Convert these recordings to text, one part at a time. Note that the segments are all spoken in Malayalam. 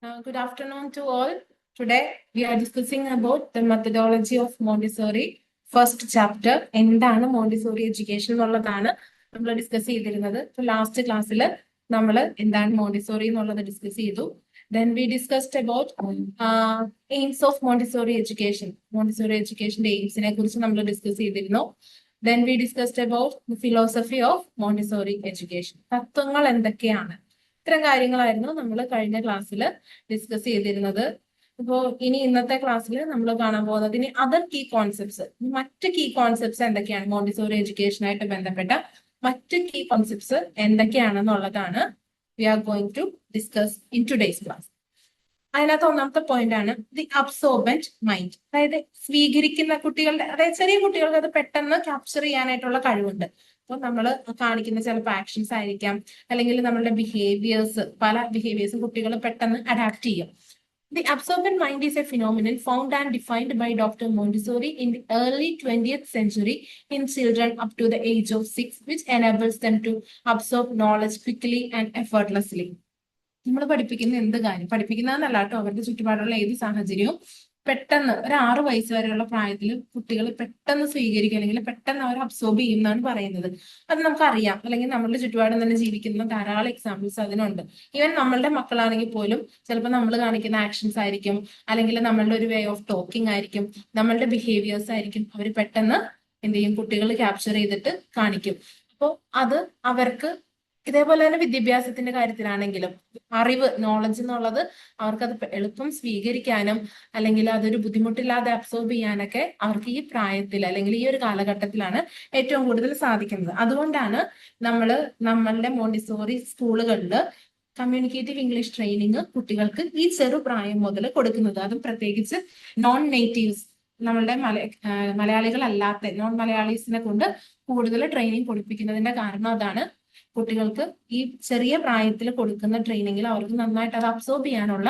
Good afternoon to all. Today we are discussing about the methodology of Montessori. First chapter എന്താണ് മോണ്ടിസോറി എഡ്യൂക്കേഷൻ എന്നുള്ളതാണ് നമ്മൾ ഡിസ്കസ് ചെയ്തിരുന്നത്. ലാസ്റ്റ് ക്ലാസ്സിൽ നമ്മൾ എന്താണ് മോണ്ടിസോറി എന്നുള്ളത് ഡിസ്കസ് ചെയ്തു. Then we discussed about aims of Montessori education. Montessori എഡ്യൂക്കേഷന്റെ എയിംസിനെ കുറിച്ച് നമ്മൾ ഡിസ്കസ് ചെയ്തിരുന്നു. Then we discussed about the philosophy of Montessori education. തത്വങ്ങൾ എന്തൊക്കെയാണ്? ഇത്തരം കാര്യങ്ങളായിരുന്നു നമ്മൾ കഴിഞ്ഞ ക്ലാസ്സിൽ ഡിസ്കസ് ചെയ്തിരുന്നത്. ഇപ്പോ ഇന്നത്തെ ക്ലാസ്സിൽ നമ്മൾ കാണാൻ പോകുന്നത് ഇനി അതർ കീ കോൺസെപ്റ്റ്സ്, മറ്റ് കീ കോൺസെപ്റ്റ്സ് എന്തൊക്കെയാണ്, മോണ്ടിസോറി എഡ്യൂക്കേഷനായിട്ട് ബന്ധപ്പെട്ട മറ്റ് കീ കോൺസെപ്റ്റ്സ് എന്തൊക്കെയാണെന്നുള്ളതാണ് we are going to discuss in today's class. അതിനകത്ത് ഒന്നാമത്തെ പോയിന്റ് ആണ് ദി അബ്സോർബന്റ് മൈൻഡ്. അതായത് സ്വീകരിക്കുന്ന കുട്ടികളുടെ, അതായത് ചെറിയ കുട്ടികൾക്ക് അത് പെട്ടെന്ന് ക്യാപ്ചർ ചെയ്യാനായിട്ടുള്ള കഴിവുണ്ട്. അപ്പോൾ നമ്മൾ കാണിക്കുന്ന ചിലപ്പോൾ ആക്ഷൻസ് ആയിരിക്കാം, അല്ലെങ്കിൽ നമ്മളുടെ ബിഹേവിയേഴ്സ്, പല ബിഹേവിയേഴ്സും കുട്ടികൾ പെട്ടെന്ന് അഡാപ്റ്റ് ചെയ്യും. The absorbent mind is a phenomenon found and defined by Dr. Montessori in the early 20th century in children up to the age of 6, which enables them to absorb knowledge quickly and effortlessly. നമ്മൾ പഠിപ്പിക്കുന്ന എന്ത് കാര്യം, പഠിപ്പിക്കുന്നതെന്നല്ല കേട്ടോ, അവരുടെ ചുറ്റുപാടുള്ള ഏത് സാഹചര്യവും പെട്ടെന്ന് ഒരു 6 വയസ്സ് വരെയുള്ള പ്രായത്തിൽ കുട്ടികൾ പെട്ടെന്ന് സ്വീകരിക്കും, അല്ലെങ്കിൽ പെട്ടെന്ന് അവർ അബ്സോർബ് ചെയ്യും എന്നാണ് പറയുന്നത്. അത് നമുക്കറിയാം, അല്ലെങ്കിൽ നമ്മളുടെ ചുറ്റുപാടും തന്നെ ജീവിക്കുന്ന ധാരാളം എക്സാമ്പിൾസ് അതിനുണ്ട്. ഈവൻ നമ്മളുടെ മക്കളാണെങ്കിൽ പോലും ചിലപ്പോൾ നമ്മൾ കാണിക്കുന്ന ആക്ഷൻസ് ആയിരിക്കും, അല്ലെങ്കിൽ നമ്മളുടെ ഒരു വേ ഓഫ് ടോക്കിംഗ് ആയിരിക്കും, നമ്മളുടെ ബിഹേവിയേഴ്സ് ആയിരിക്കും അവർ പെട്ടെന്ന് എന്ത് ചെയ്യും, കുട്ടികൾ ക്യാപ്ചർ ചെയ്തിട്ട് കാണിക്കും. അപ്പോൾ അത് അവർക്ക് ഇതേപോലെ തന്നെ വിദ്യാഭ്യാസത്തിന്റെ കാര്യത്തിലാണെങ്കിലും അറിവ്, നോളജ് എന്നുള്ളത് അവർക്കത് എളുപ്പം സ്വീകരിക്കാനും അല്ലെങ്കിൽ അതൊരു ബുദ്ധിമുട്ടില്ലാതെ അബ്സോർബ് ചെയ്യാനൊക്കെ അവർക്ക് ഈ പ്രായത്തിൽ അല്ലെങ്കിൽ ഈ ഒരു കാലഘട്ടത്തിലാണ് ഏറ്റവും കൂടുതൽ സാധിക്കുന്നത്. അതുകൊണ്ടാണ് നമ്മളുടെ മോണ്ടിസോറി സ്കൂളുകളിൽ കമ്മ്യൂണിക്കേറ്റീവ് ഇംഗ്ലീഷ് ട്രെയിനിങ് കുട്ടികൾക്ക് ഈ ചെറുപ്രായം മുതൽ കൊടുക്കുന്നത്. അതും പ്രത്യേകിച്ച് നോൺ നേറ്റീവ്സ്, നമ്മളുടെ മലയാളികളല്ലാത്ത നോൺ മലയാളീസിനെ കൊണ്ട് കൂടുതൽ ട്രെയിനിങ് കൊടുപ്പിക്കുന്നതിന്റെ കാരണം അതാണ്. കുട്ടികൾക്ക് ഈ ചെറിയ പ്രായത്തിൽ കൊടുക്കുന്ന ട്രെയിനിങ്ങിൽ അവർക്ക് നന്നായിട്ട് അത് അബ്സോർബ് ചെയ്യാനുള്ള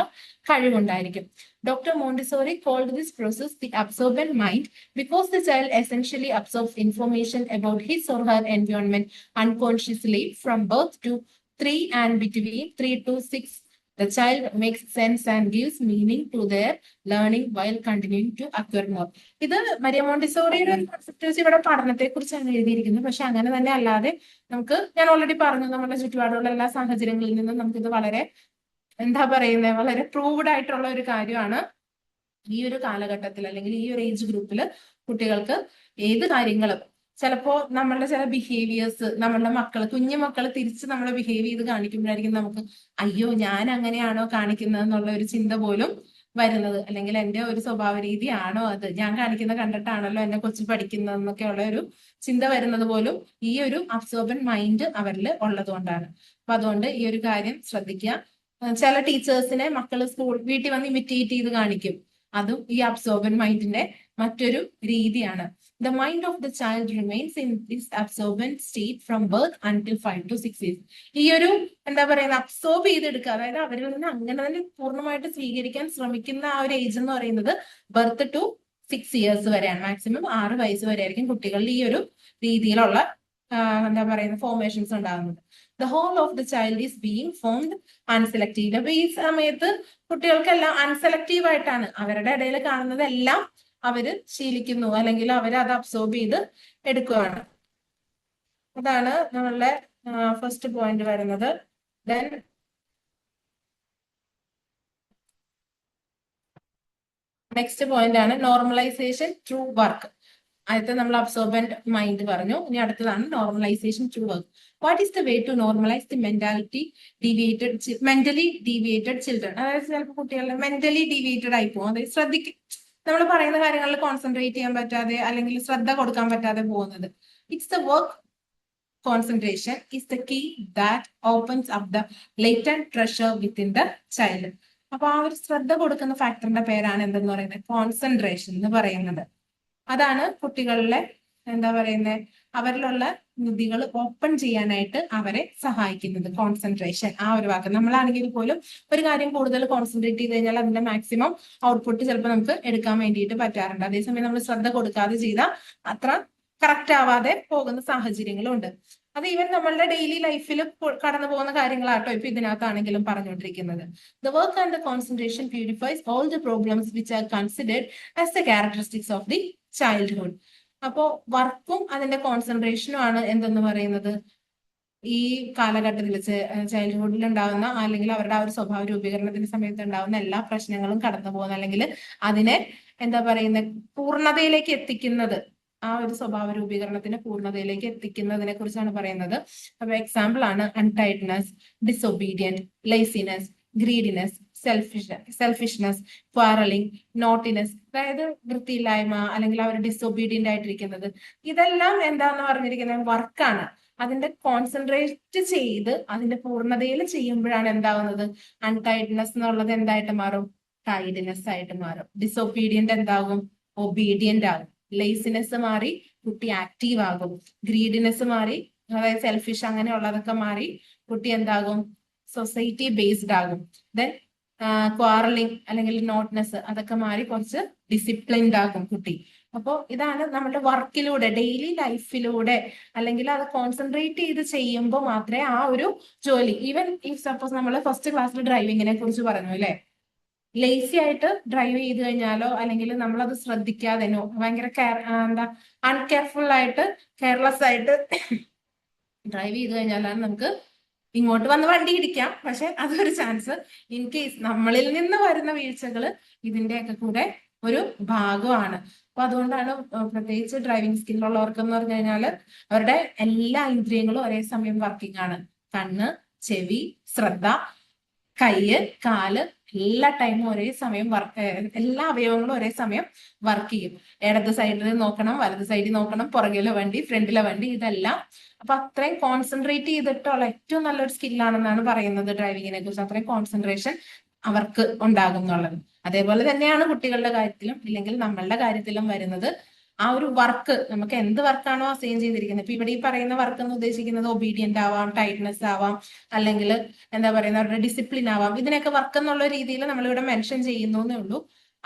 കഴിവുണ്ടായിരിക്കും. Dr. Montessori called this process the absorbent mind because the child essentially absorbs information about his or her environment unconsciously from birth to 3 and between 3 to 6. The child makes sense and gives meaning to their learning while continuing to acquire more. ഇത് മരിയ മോണ്ടിസോറിയുടെ ഒരു കോൺസെപ്റ്റ് വെച്ച് ഇവിടെ പഠനത്തെ കുറിച്ചാണ് എഴുതിയിരിക്കുന്നത്. പക്ഷെ അങ്ങനെ തന്നെ അല്ലാതെ ഞാൻ ഓൾറെഡി പറഞ്ഞു, നമ്മുടെ ചുറ്റുപാടുള്ള എല്ലാ സാഹചര്യങ്ങളിൽ നിന്നും നമുക്കിത് വളരെ വളരെ പ്രൂവ്ഡ് ആയിട്ടുള്ള ഒരു കാര്യമാണ്. ഈ ഒരു കാലഘട്ടത്തിൽ അല്ലെങ്കിൽ ഈ ഒരു ഏജ് ഗ്രൂപ്പിൽ കുട്ടികൾക്ക് ഏത് കാര്യങ്ങളും, ചിലപ്പോ നമ്മളുടെ ചില ബിഹേവിയേഴ്സ് നമ്മളുടെ കുഞ്ഞു മക്കൾ തിരിച്ച് നമ്മളെ ബിഹേവ് ചെയ്ത് കാണിക്കുമ്പോഴായിരിക്കും നമുക്ക് അയ്യോ ഞാൻ അങ്ങനെയാണോ കാണിക്കുന്നത് എന്നുള്ള ഒരു ചിന്ത പോലും വരുന്നത്. അല്ലെങ്കിൽ എന്റെ ഒരു സ്വഭാവ രീതിയാണോ അത്, ഞാൻ കാണിക്കുന്നത് കണ്ടിട്ടാണല്ലോ എന്നെ കൊച്ചു പഠിക്കുന്നതെന്നൊക്കെ ഉള്ള ഒരു ചിന്ത വരുന്നത് പോലും ഈ ഒരു അബ്സോർബന്റ് മൈൻഡ് അവരിൽ ഉള്ളത് കൊണ്ടാണ്. അപ്പൊ അതുകൊണ്ട് ഈ ഒരു കാര്യം ശ്രദ്ധിക്കുക. ചില ടീച്ചേഴ്സിനെ മക്കള് വീട്ടിൽ വന്ന് ഇമിറ്റേറ്റ് ചെയ്ത് കാണിക്കും. അതും ഈ അബ്സോർബന്റ് മൈൻഡിന്റെ മറ്റൊരു രീതിയാണ്. The mind of the child remains in this absorbent state from birth until 5 to 6 years. ഈ ഒരു അബ്സോർബ് ചെയ്തെടുക്കുക, അതായത് അവരിൽ നിന്ന് അങ്ങനെ തന്നെ പൂർണ്ണമായിട്ട് സ്വീകരിക്കാൻ ശ്രമിക്കുന്ന ആ ഒരു ഏജ് എന്ന് പറയുന്നത് ബർത്ത് ടു 6 ഇയേഴ്സ് വരെയാണ്. മാക്സിമം 6 വയസ്സ് വരെ ആയിരിക്കും കുട്ടികളിൽ ഈ ഒരു രീതിയിലുള്ള ഫോർമേഷൻസ് ഉണ്ടാകുന്നത്. The whole of the child is being formed unselective. അപ്പൊ ഈ സമയത്ത് കുട്ടികൾക്കെല്ലാം അൺസെലക്റ്റീവ് ആയിട്ടാണ് അവരുടെ ഇടയിൽ കാണുന്നതെല്ലാം അവര് ശീലിക്കുന്നു, അല്ലെങ്കിൽ അവര് അത് അബ്സോർബ് ചെയ്ത് എടുക്കുകയാണ്. അതാണ് നമ്മളുടെ ഫസ്റ്റ് പോയിന്റ് വരുന്നത്. ദെൻ നെക്സ്റ്റ് പോയിന്റ് ആണ് നോർമലൈസേഷൻ ത്രൂ വർക്ക്. ആദ്യത്തെ നമ്മൾ അബ്സോർബന്റ് മൈൻഡ് പറഞ്ഞു, ഇനി അടുത്തതാണ് normalization through work. What is the way to normalize the mentally deviated children? അതായത് ചിലപ്പോൾ കുട്ടികളുടെ മെന്റലി ഡീവിയേറ്റഡ് ആയി പോകും, അതായത് നമ്മൾ പറയുന്ന കാര്യങ്ങളിൽ കോൺസെൻട്രേറ്റ് ചെയ്യാൻ പറ്റാതെ അല്ലെങ്കിൽ ശ്രദ്ധ കൊടുക്കാൻ പറ്റാതെ പോകുന്നത്. It's the work concentration is the key that opens up the latent treasure within the child. അപ്പൊ ആ ഒരു ശ്രദ്ധ കൊടുക്കുന്ന ഫാക്ടറിന്റെ പേരാണ് എന്തെന്ന് പറയുന്നത്, കോൺസെൻട്രേഷൻ എന്ന് പറയുന്നത്. അതാണ് കുട്ടികളിലെ അവരിലുള്ള നിധികൾ ഓപ്പൺ ചെയ്യാനായിട്ട് അവരെ സഹായിക്കുന്നത്. കോൺസെൻട്രേഷൻ, ആ ഒരു വാക്ക്. നമ്മളാണെങ്കിൽ പോലും ഒരു കാര്യം കൂടുതൽ കോൺസെൻട്രേറ്റ് ചെയ്ത് കഴിഞ്ഞാൽ അതിന്റെ മാക്സിമം ഔട്ട്പുട്ട് ചിലപ്പോൾ നമുക്ക് എടുക്കാൻ വേണ്ടിയിട്ട് പറ്റാറുണ്ട്. അതേസമയം നമ്മൾ ശ്രദ്ധ കൊടുക്കാതെ ചെയ്താൽ അത്ര കറക്റ്റ് ആവാതെ പോകുന്ന സാഹചര്യങ്ങളും ഉണ്ട്. അത് ഈവൻ നമ്മളുടെ ഡെയിലി ലൈഫിൽ കടന്നു പോകുന്ന കാര്യങ്ങളാട്ടോ ഇപ്പൊ ഇതിനകത്താണെങ്കിലും പറഞ്ഞുകൊണ്ടിരിക്കുന്നത്. The work and the concentration purifies all the problems which are considered as the characteristics of the childhood. അപ്പോ വർക്കും അതിന്റെ കോൺസെൻട്രേഷനും ആണ് എന്തെന്ന് പറയുന്നത് ഈ കാലഘട്ടത്തിൽ ചൈൽഡ്ഹുഡിൽ ഉണ്ടാകുന്ന അല്ലെങ്കിൽ അവരുടെ ആ ഒരു സ്വഭാവ രൂപീകരണത്തിന്റെ സമയത്ത് ഉണ്ടാകുന്ന എല്ലാ പ്രശ്നങ്ങളും കടന്നു പോകുന്ന അല്ലെങ്കിൽ അതിനെ എന്താ പറയുന്നത് പൂർണ്ണതയിലേക്ക് എത്തിക്കുന്നത്, ആ ഒരു സ്വഭാവ രൂപീകരണത്തിന്റെ പൂർണ്ണതയിലേക്ക് എത്തിക്കുന്നതിനെ കുറിച്ചാണ് പറയുന്നത്. അപ്പൊ എക്സാമ്പിൾ ആണ് untidiness, disobedient, laziness, greediness, selfishness, quarrelling, naughtiness, അതായത് വൃത്തിയില്ലായ്മ അല്ലെങ്കിൽ അവർ ഡിസൊബീഡിയന്റ് ആയിട്ടിരിക്കുന്നത്. ഇതെല്ലാം എന്താന്ന് പറഞ്ഞിരിക്കുന്നത് വർക്കാണ്. അതിന്റെ കോൺസെൻട്രേറ്റ് ചെയ്ത് അതിന്റെ പൂർണ്ണതയിൽ ചെയ്യുമ്പോഴാണ് എന്താവുന്നത് അൺടൈറ്റ്നസ് എന്നുള്ളത് എന്തായിട്ട് മാറും, ടൈഡ്നെസ് ആയിട്ട് മാറും. ഡിസൊബീഡിയന്റ് എന്താകും, ഒബീഡിയന്റ് ആകും. ലേസിനെസ് മാറി കുട്ടി ആക്റ്റീവ് ആകും. ഗ്രീഡിനെസ് മാറി, അതായത് സെൽഫിഷ് അങ്ങനെയുള്ളതൊക്കെ മാറി കുട്ടി എന്താകും, സൊസൈറ്റി ബേസ്ഡ് ആകും. ദെൻ ക്വാറലിംഗ് അല്ലെങ്കിൽ നോട്ട്നെസ് അതൊക്കെ മാറി കുറച്ച് ഡിസിപ്ലിൻഡ് ആകും കുട്ടി. അപ്പോൾ ഇതാണ് നമ്മുടെ വർക്കിലൂടെ ഡെയിലി ലൈഫിലൂടെ അല്ലെങ്കിൽ അത് കോൺസെൻട്രേറ്റ് ചെയ്ത് ചെയ്യുമ്പോൾ മാത്രമേ ആ ഒരു ജോലി, ഈവൻ ഇഫ് സപ്പോസ് നമ്മൾ ഫസ്റ്റ് ക്ലാസ്സിൽ ഡ്രൈവിങ്ങിനെ കുറിച്ച് പറഞ്ഞു അല്ലെ, ലേസി ആയിട്ട് ഡ്രൈവ് ചെയ്ത് കഴിഞ്ഞാലോ അല്ലെങ്കിൽ നമ്മളത് ശ്രദ്ധിക്കാതെനോ ഭയങ്കര എന്താ അൺകെയർഫുൾ ആയിട്ട് കെയർലെസ് ആയിട്ട് ഡ്രൈവ് ചെയ്ത് കഴിഞ്ഞാലാണ് നമുക്ക് ഇങ്ങോട്ട് വന്ന് വണ്ടി ഇടിക്കാം. പക്ഷെ അതൊരു ചാൻസ്. ഇൻ കേസ് നമ്മളിൽ നിന്ന് വരുന്ന വീഴ്ചകൾ ഇതിന്റെയൊക്കെ കൂടെ ഒരു ഭാഗമാണ്. അപ്പൊ അതുകൊണ്ടാണ് പ്രത്യേകിച്ച് ഡ്രൈവിംഗ് സ്കില്ലുള്ളവർക്ക് എന്ന് പറഞ്ഞു കഴിഞ്ഞാൽ അവരുടെ എല്ലാ ഇന്ദ്രിയങ്ങളും ഒരേ സമയം വർക്കിംഗ് ആണ്. കണ്ണ്, ചെവി, ശ്രദ്ധ, കയ്യ്, കാല്, എല്ലാ ടൈമും ഒരേ സമയം എല്ലാ അവയവങ്ങളും ഒരേ സമയം വർക്ക് ചെയ്യും. ഇടത് സൈഡിൽ നോക്കണം, വലത് സൈഡിൽ നോക്കണം, പുറകിലെ വണ്ടി, ഫ്രണ്ടിലെ വണ്ടി, ഇതെല്ലാം. അപ്പൊ അത്രയും കോൺസെൻട്രേറ്റ് ചെയ്തിട്ടുള്ള ഏറ്റവും നല്ലൊരു സ്കില്ലാണെന്നാണ് പറയുന്നത് ഡ്രൈവിങ്ങിനെ കുറിച്ച്. അത്രയും കോൺസെൻട്രേഷൻ അവർക്ക് ഉണ്ടാകും എന്നുള്ളത്. അതേപോലെ തന്നെയാണ് കുട്ടികളുടെ കാര്യത്തിലും ഇല്ലെങ്കിൽ നമ്മളുടെ കാര്യത്തിലും വരുന്നത്. ആ ഒരു വർക്ക് നമുക്ക് എന്ത് വർക്കാണോ അസൈൻ ചെയ്തിരിക്കുന്നത്, ഇപ്പൊ ഇവിടെ ഈ പറയുന്ന വർക്ക് എന്ന് ഉദ്ദേശിക്കുന്നത് ഒബീഡിയന്റ് ആവാം, ടൈറ്റ്നസ് ആവാം, അല്ലെങ്കിൽ എന്താ പറയുന്ന അവരുടെ ഡിസിപ്ലിൻ ആവാം. ഇതിനൊക്കെ വർക്ക് എന്നുള്ള രീതിയിൽ നമ്മളിവിടെ മെൻഷൻ ചെയ്യുന്നു എന്നേ ഉള്ളൂ.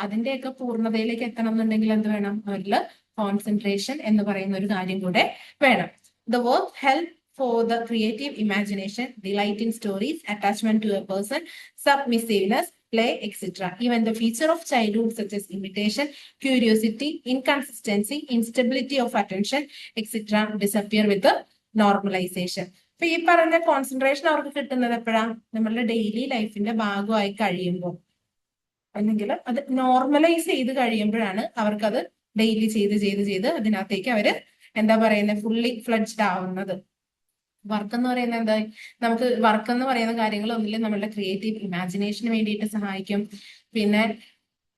അതിന്റെയൊക്കെ പൂർണ്ണതയിലേക്ക് എത്തണം എന്നുണ്ടെങ്കിൽ എന്ത് വേണം, അവരിൽ കോൺസെൻട്രേഷൻ എന്ന് പറയുന്ന ഒരു കാര്യം കൂടെ വേണം. The work help for the creative imagination, delight in stories, attachment to a person, submissiveness, play, etc. Even the feature of childhood such as imitation, curiosity, inconsistency, instability of attention, etc. disappear with the normalization. അപ്പൊ ഈ പറഞ്ഞ കോൺസെൻട്രേഷൻ അവർക്ക് കിട്ടുന്നത് എപ്പോഴാണ്, നമ്മളുടെ ഡെയിലി ലൈഫിന്റെ ഭാഗമായി കഴിയുമ്പോൾ അല്ലെങ്കിൽ അത് നോർമലൈസ് ചെയ്ത് കഴിയുമ്പോഴാണ് അവർക്കത് ഡെയിലി ചെയ്ത് ചെയ്ത് ചെയ്ത് അതിനകത്തേക്ക് അവര് എന്താ പറയുന്നത് ഫുള്ളി ഫ്ലഡ്ജ്ഡ് ആവുന്നത്. വർക്ക് എന്ന് പറയുന്നത് എന്താ, നമുക്ക് വർക്ക് എന്ന് പറയുന്ന കാര്യങ്ങൾ ഒന്നിലും നമ്മളുടെ ക്രിയേറ്റീവ് ഇമാജിനേഷന് വേണ്ടിയിട്ട് സഹായിക്കും. പിന്നെ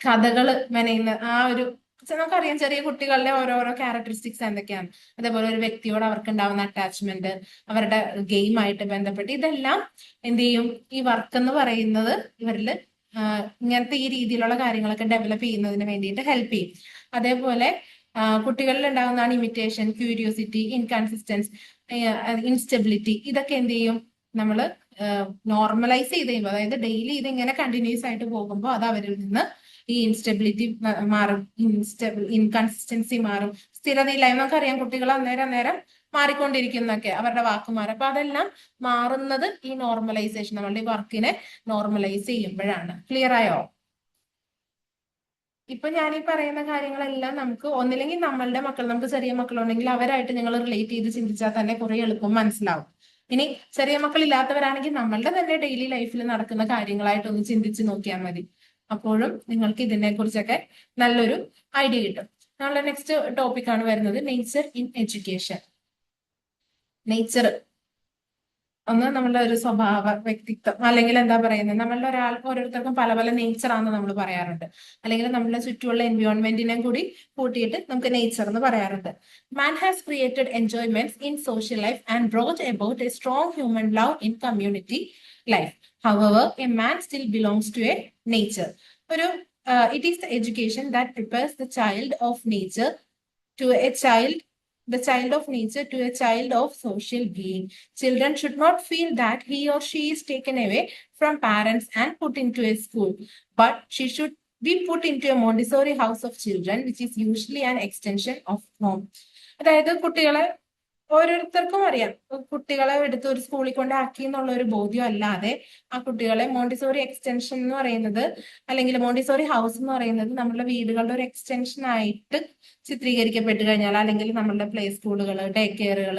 കഥകൾ മെനയുന്ന ആ ഒരു നമുക്കറിയാം ചെറിയ കുട്ടികളുടെ ഓരോരോ ക്യാരക്ടറിസ്റ്റിക്സ് എന്തൊക്കെയാണ്. അതേപോലെ ഒരു വ്യക്തിയോട് അവർക്ക് ഉണ്ടാവുന്ന അറ്റാച്ച്മെന്റ്, അവരുടെ ഗെയിമായിട്ട് ബന്ധപ്പെട്ട് ഇതെല്ലാം എന്ത് ചെയ്യും, ഈ വർക്ക് എന്ന് പറയുന്നത് ഇവരിൽ ഇങ്ങനത്തെ ഈ രീതിയിലുള്ള കാര്യങ്ങളൊക്കെ ഡെവലപ്പ് ചെയ്യുന്നതിന് വേണ്ടിയിട്ട് ഹെൽപ്പ് ചെയ്യും. അതേപോലെ കുട്ടികളിൽ ഉണ്ടാകുന്നതാണ് ഇമിറ്റേഷൻ, ക്യൂരിയോസിറ്റി, ഇൻകൺസിസ്റ്റൻസ്, ഇൻസ്റ്റെബിലിറ്റി. ഇതൊക്കെ എന്ത് ചെയ്യും, നമ്മൾ നോർമലൈസ് ചെയ്ത് കഴിയുമ്പോൾ, അതായത് ഡെയിലി ഇതിങ്ങനെ കണ്ടിന്യൂസ് ആയിട്ട് പോകുമ്പോൾ അത് അവരിൽ നിന്ന് ഈ ഇൻസ്റ്റെബിലിറ്റി മാറും, ഇൻകൺസിസ്റ്റൻസി മാറും, സ്ഥിരതയില്ലായ്മ. നമുക്കറിയാം കുട്ടികൾ അന്നേരം മാറിക്കൊണ്ടിരിക്കുന്നൊക്കെ അവരുടെ വാക്ക് മാറും. അപ്പൊ അതെല്ലാം മാറുന്നത് ഈ നോർമലൈസേഷൻ, നമ്മളുടെ വർക്കിനെ നോർമലൈസ് ചെയ്യുമ്പോഴാണ്. ക്ലിയർ ആയോ? ഇപ്പൊ ഞാൻ ഈ പറയുന്ന കാര്യങ്ങളെല്ലാം നമുക്ക് ഒന്നില്ലെങ്കിൽ നമ്മളുടെ മക്കൾ, നമുക്ക് ചെറിയ മക്കളുണ്ടെങ്കിൽ അവരായിട്ട് നിങ്ങൾ റിലേറ്റ് ചെയ്ത് ചിന്തിച്ചാൽ തന്നെ കുറെ എളുപ്പം മനസ്സിലാവും. ഇനി ചെറിയ മക്കൾ ഇല്ലാത്തവരാണെങ്കിൽ നമ്മളുടെ തന്നെ ഡെയിലി ലൈഫിൽ നടക്കുന്ന കാര്യങ്ങളായിട്ടൊന്ന് ചിന്തിച്ച് നോക്കിയാൽ മതി. അപ്പോഴും നിങ്ങൾക്ക് ഇതിനെ കുറിച്ചൊക്കെ നല്ലൊരു ഐഡിയ കിട്ടും. നമ്മളുടെ നെക്സ്റ്റ് ടോപ്പിക്കാണ് വരുന്നത് നേച്ചർ ഇൻ എഡ്യൂക്കേഷൻ. നേച്ചർ ഒന്ന് നമ്മളുടെ ഒരു സ്വഭാവ വ്യക്തിത്വം, അല്ലെങ്കിൽ എന്താ പറയുന്നത് നമ്മളുടെ ഓരോരുത്തർക്കും പല പല നേച്ചറാണെന്ന് നമ്മൾ പറയാറുണ്ട്. അല്ലെങ്കിൽ നമ്മളുടെ ചുറ്റുമുള്ള എൻവയോൺമെന്റിനെ കൂടി കൂട്ടിയിട്ട് നമുക്ക് നേച്ചർ എന്ന് പറയാറുണ്ട്. Man has created enjoyments in social life and brought about a strong human love in community life. However, a man still belongs to a nature. It is the education that prepares the child of nature to a child of nature to a child of social being. Children should not feel that he or she is taken away from parents and put into a school, but she should be put into a Montessori house of children, which is usually an extension of home. അതായത് കുട്ടികളെ ഓരോരുത്തർക്കും അറിയാം, കുട്ടികളെ എടുത്ത് ഒരു സ്കൂളിൽ കൊണ്ടാക്കി എന്നുള്ള ഒരു ബോധ്യം അല്ലാതെ ആ കുട്ടികളെ മോണ്ടിസോറി എക്സ്റ്റൻഷൻ എന്ന് പറയുന്നത്, അല്ലെങ്കിൽ മോണ്ടിസോറി ഹൗസ് എന്ന് പറയുന്നത് നമ്മുടെ വീടുകളുടെ ഒരു എക്സ്റ്റൻഷൻ ആയിട്ട് ചിത്രീകരിക്കപ്പെട്ട് കഴിഞ്ഞാൽ, അല്ലെങ്കിൽ നമ്മളുടെ പ്ലേ സ്കൂളുകൾ, ഡേ കെയറുകൾ,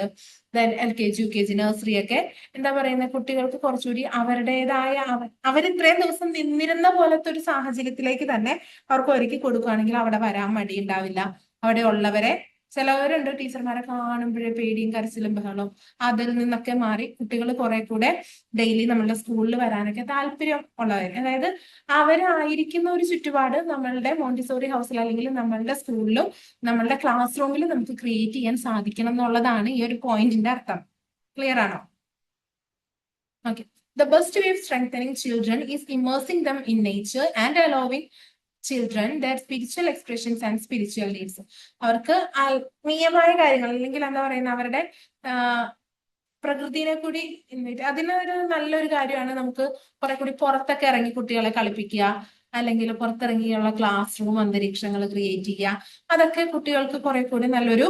LKG UKG നഴ്സറി ഒക്കെ എന്താ പറയുന്നത്, കുട്ടികൾക്ക് കുറച്ചുകൂടി അവരുടേതായ അവർ ഇത്രയും ദിവസം നിന്നിരുന്ന പോലത്തെ ഒരു സാഹചര്യത്തിലേക്ക് തന്നെ അവർക്ക് ഒരുക്കി കൊടുക്കുകയാണെങ്കിൽ അവിടെ വരാൻ മടിയുണ്ടാവില്ല. അവിടെ ഉള്ളവരെ, ചിലവരുണ്ട് ടീച്ചർമാരെ കാണുമ്പോഴേ പേടിയും കരച്ചിലും ബഹളവും, അതിൽ നിന്നൊക്കെ മാറി കുട്ടികൾ കുറെ കൂടെ ഡെയിലി നമ്മളുടെ സ്കൂളിൽ വരാനൊക്കെ താല്പര്യം ഉള്ളവർ, അതായത് അവരായിരിക്കുന്ന ഒരു ചുറ്റുപാട് നമ്മളുടെ മോണ്ടിസോറി ഹൗസിൽ അല്ലെങ്കിൽ നമ്മളുടെ സ്കൂളിലും നമ്മളുടെ ക്ലാസ് റൂമിലും നമുക്ക് ക്രിയേറ്റ് ചെയ്യാൻ സാധിക്കണം എന്നുള്ളതാണ് ഈ ഒരു പോയിന്റിന്റെ അർത്ഥം. ക്ലിയർ ആണോ? Okay. The best way of strengthening children is immersing them in nature and allowing children their spiritual expressions and spiritual needs. അവർക്ക് ആത്മീയമായ കാര്യങ്ങൾ, അല്ലെങ്കിൽ എന്താ പറയുന്ന അവരുടെ പ്രകൃതിനെ കൂടി, അതിനൊരു നല്ലൊരു കാര്യമാണ് നമുക്ക് കുറെ കൂടി പുറത്തൊക്കെ ഇറങ്ങി കുട്ടികളെ കളിപ്പിക്കുക, അല്ലെങ്കിൽ പുറത്തിറങ്ങിയുള്ള ക്ലാസ് റൂം അന്തരീക്ഷങ്ങൾ ക്രിയേറ്റ് ചെയ്യുക. അതൊക്കെ കുട്ടികൾക്ക് കുറെ കൂടി നല്ലൊരു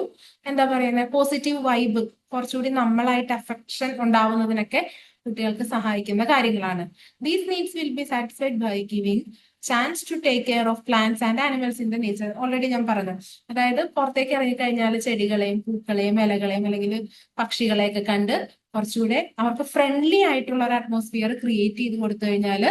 എന്താ പറയുന്നത് പോസിറ്റീവ് വൈബ്, കുറച്ചുകൂടി നമ്മളായിട്ട് അഫെക്ഷൻ ഉണ്ടാവുന്നതിനൊക്കെ കുട്ടികൾക്ക് സഹായിക്കുന്ന കാര്യങ്ങളാണ്. These needs will be satisfied by giving chance to take care of plants and animals in the nature. Already ഞാൻ പറഞ്ഞു, അതായത് പുറത്തേക്ക് ഇറങ്ങിക്കഴിഞ്ഞാൽ ചെടികളെയും പൂക്കളെയും ഇലകളെയും അല്ലെങ്കിൽ പക്ഷികളെയൊക്കെ കണ്ട് കുറച്ചുകൂടെ അവർക്ക് ഫ്രണ്ട്ലി ആയിട്ടുള്ള ഒരു അറ്റ്മോസ്ഫിയർ ക്രിയേറ്റ് ചെയ്ത് കൊടുത്തു കഴിഞ്ഞാൽ